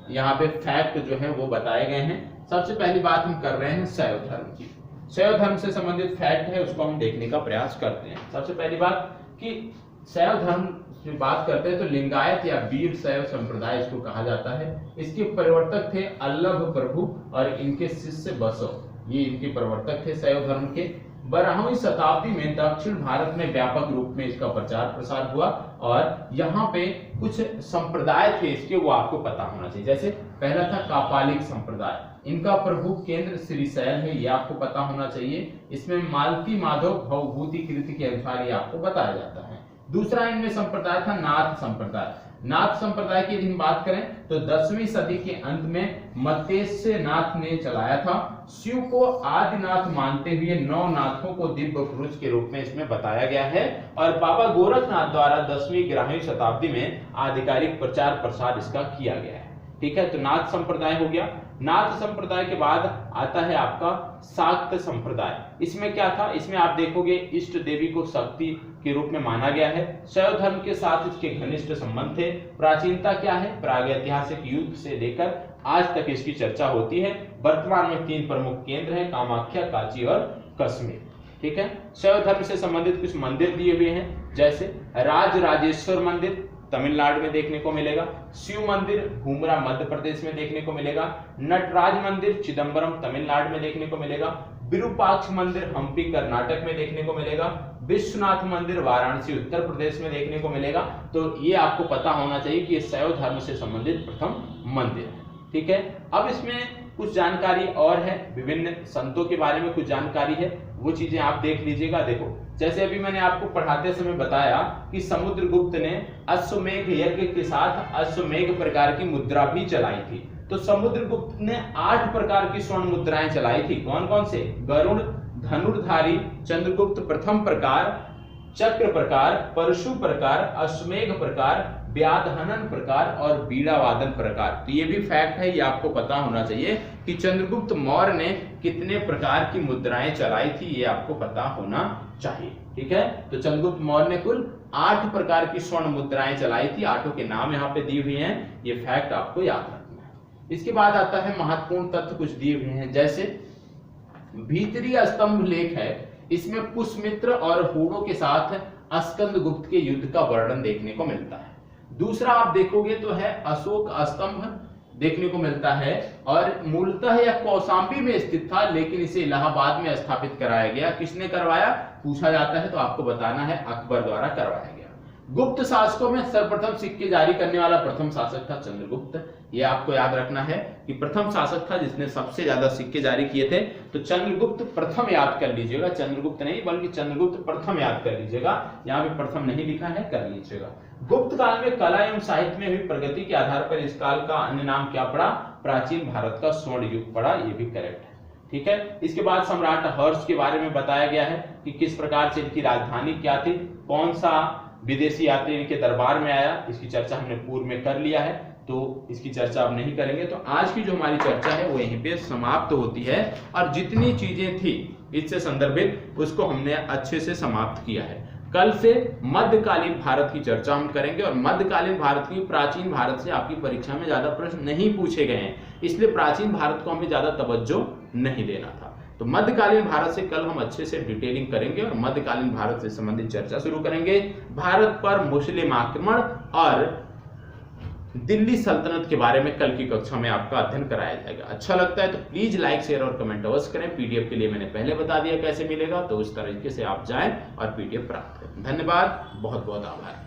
यहाँ पे फैक्ट जो है वो बताए गए हैं। सबसे पहली बात हम कर रहे हैं शैव धर्म की। शैव धर्म से संबंधित फैक्ट है, उसको हम देखने का प्रयास करते हैं। सबसे पहली बात कि शैव धर्म की बात करते हैं तो लिंगायत या वीर शैव संप्रदाय इसको कहा जाता है। इसके प्रवर्तक थे अल्लभ प्रभु और इनके शिष्य बसव, ये इनके प्रवर्तक थे शैव धर्म के। 12वीं शताब्दी में दक्षिण भारत में व्यापक रूप में इसका प्रचार प्रसार हुआ और यहाँ पे कुछ संप्रदाय थे इसके, वो आपको पता होना चाहिए। जैसे पहला था कापालिक संप्रदाय, इनका प्रभु केंद्र श्रीशैल है, ये आपको पता होना चाहिए। इसमें मालती माधव भवभूति कृति के अनुसार ये आपको बताया जाता है। दूसरा इनमें संप्रदाय था नाथ संप्रदाय। नाथ संप्रदाय की यदि हम बात करें तो 10वीं सदी के अंत में मत्स्य नाथ ने चलाया था। शिव को आदिनाथ मानते हुए 9 नाथों को दिव्य पुरुष के रूप में इसमें बताया गया है और बाबा गोरखनाथ द्वारा 10वीं-11वीं शताब्दी में आधिकारिक प्रचार प्रसार इसका किया गया है, ठीक है। तो नाथ संप्रदाय हो गया। नाथ संप्रदाय के बाद आता है आपका शाक्त संप्रदाय। इसमें क्या था, इसमें आप देखोगे इष्ट देवी को शक्ति के रूप में माना गया है। शैव धर्म के साथ इसके घनिष्ठ संबंध थे। प्राचीनता क्या है, प्रागैतिहासिक युग से लेकर आज तक इसकी चर्चा होती है। वर्तमान में 3 प्रमुख केंद्र हैं, कामाख्या, कांची और कश्मीर, ठीक है। शैव धर्म से संबंधित कुछ मंदिर दिए हुए हैं, जैसे राजराजेश्वर मंदिर तमिलनाडु में देखने को मिलेगा, शिव मंदिर घुमरा मध्य प्रदेश में देखने को मिलेगा, नटराज मंदिर चिदम्बरम तमिलनाडु में देखने को मिलेगा, विरूपाक्ष मंदिर हम्पी कर्नाटक में देखने को मिलेगा, विश्वनाथ मंदिर वाराणसी उत्तर प्रदेश में देखने को मिलेगा। तो ये आपको पता होना चाहिए कि ये शैव धर्म से संबंधित प्रथम मंदिर है, ठीक है। अब इसमें कुछ जानकारी और है, विभिन्न संतों के बारे में कुछ जानकारी है, वो चीजें आप देख लीजिएगा। देखो जैसे अभी मैंने आपको पढ़ाते समय बताया कि समुद्रगुप्त ने अश्वमेघ यज्ञ के साथ अश्वमेघ प्रकार की मुद्रा भी चलाई थी। तो समुद्रगुप्त ने 8 प्रकार की स्वर्ण मुद्राएं चलाई थी। कौन कौन से, गरुड़, धनुर्धारी, चंद्रगुप्त प्रथम प्रकार, चक्र प्रकार, परशु प्रकार, अश्वमेघ प्रकार, व्याधहनन प्रकार और बीड़ा वादन प्रकार। तो ये भी फैक्ट है, ये आपको पता होना चाहिए कि चंद्रगुप्त मौर्य ने कितने प्रकार की मुद्राएं चलाई थी, ये आपको पता होना चाहिए, ठीक है। तो चंद्रगुप्त मौर्य ने कुल 8 प्रकार की स्वर्ण मुद्राएं चलाई थी, 8 के नाम यहाँ पे दिए हुए हैं, ये फैक्ट आपको याद रखना है। इसके बाद आता है महत्वपूर्ण तथ्य कुछ दिए हुए हैं, जैसे भीतरी स्तंभ लेख है, इसमें पुष्यमित्र और हूणों के साथ स्कंदगुप्त के युद्ध का वर्णन देखने को मिलता है। दूसरा आप देखोगे तो है अशोक स्तंभ देखने को मिलता है, और मूलतः यह कौशांबी में स्थित था, लेकिन इसे इलाहाबाद में स्थापित कराया गया। किसने करवाया, पूछा जाता है तो आपको बताना है अकबर द्वारा करवाया गया। गुप्त शासकों में सर्वप्रथम सिक्के जारी करने वाला प्रथम शासक था चंद्रगुप्त। यह आपको याद रखना है कि प्रथम शासक था जिसने सबसे ज्यादा सिक्के जारी किए थे, तो चंद्रगुप्त प्रथम याद कर लीजिएगा, चंद्रगुप्त नहीं बल्कि चंद्रगुप्त प्रथम याद कर लीजिएगा। यहाँ पे प्रथम नहीं लिखा है, कर लीजिएगा। गुप्त काल में कला एवं साहित्य में हुई प्रगति के आधार पर इस काल का अन्य नाम क्या पड़ा, प्राचीन भारत का स्वर्ण युग पड़ा। ये भी करेक्ट है, ठीक है। इसके बाद सम्राट हर्ष के बारे में बताया गया है कि किस प्रकार से इनकी राजधानी क्या थी, कौन सा विदेशी यात्री इनके दरबार में आया, इसकी चर्चा हमने पूर्व में कर लिया है, तो इसकी चर्चा अब नहीं करेंगे। तो आज की जो हमारी चर्चा है वो यहीं पे समाप्त होती है, और जितनी चीजें थी इससे संदर्भित उसको हमने अच्छे से समाप्त किया है। कल से मध्यकालीन भारत की चर्चा हम करेंगे, और मध्यकालीन भारत की प्राचीन भारत से आपकी परीक्षा में ज्यादा प्रश्न नहीं पूछे गए हैं, इसलिए प्राचीन भारत को हमें ज्यादा तवज्जो नहीं देना था। तो मध्यकालीन भारत से कल हम अच्छे से डिटेलिंग करेंगे और मध्यकालीन भारत से संबंधित चर्चा शुरू करेंगे। भारत पर मुस्लिम आक्रमण और दिल्ली सल्तनत के बारे में कल की कक्षा में आपका अध्ययन कराया जाएगा। अच्छा लगता है तो प्लीज लाइक, शेयर और कमेंट अवश्य करें। पीडीएफ के लिए मैंने पहले बता दिया कैसे मिलेगा, तो उस तरीके से आप जाएं और पीडीएफ प्राप्त करें। धन्यवाद, बहुत बहुत आभार।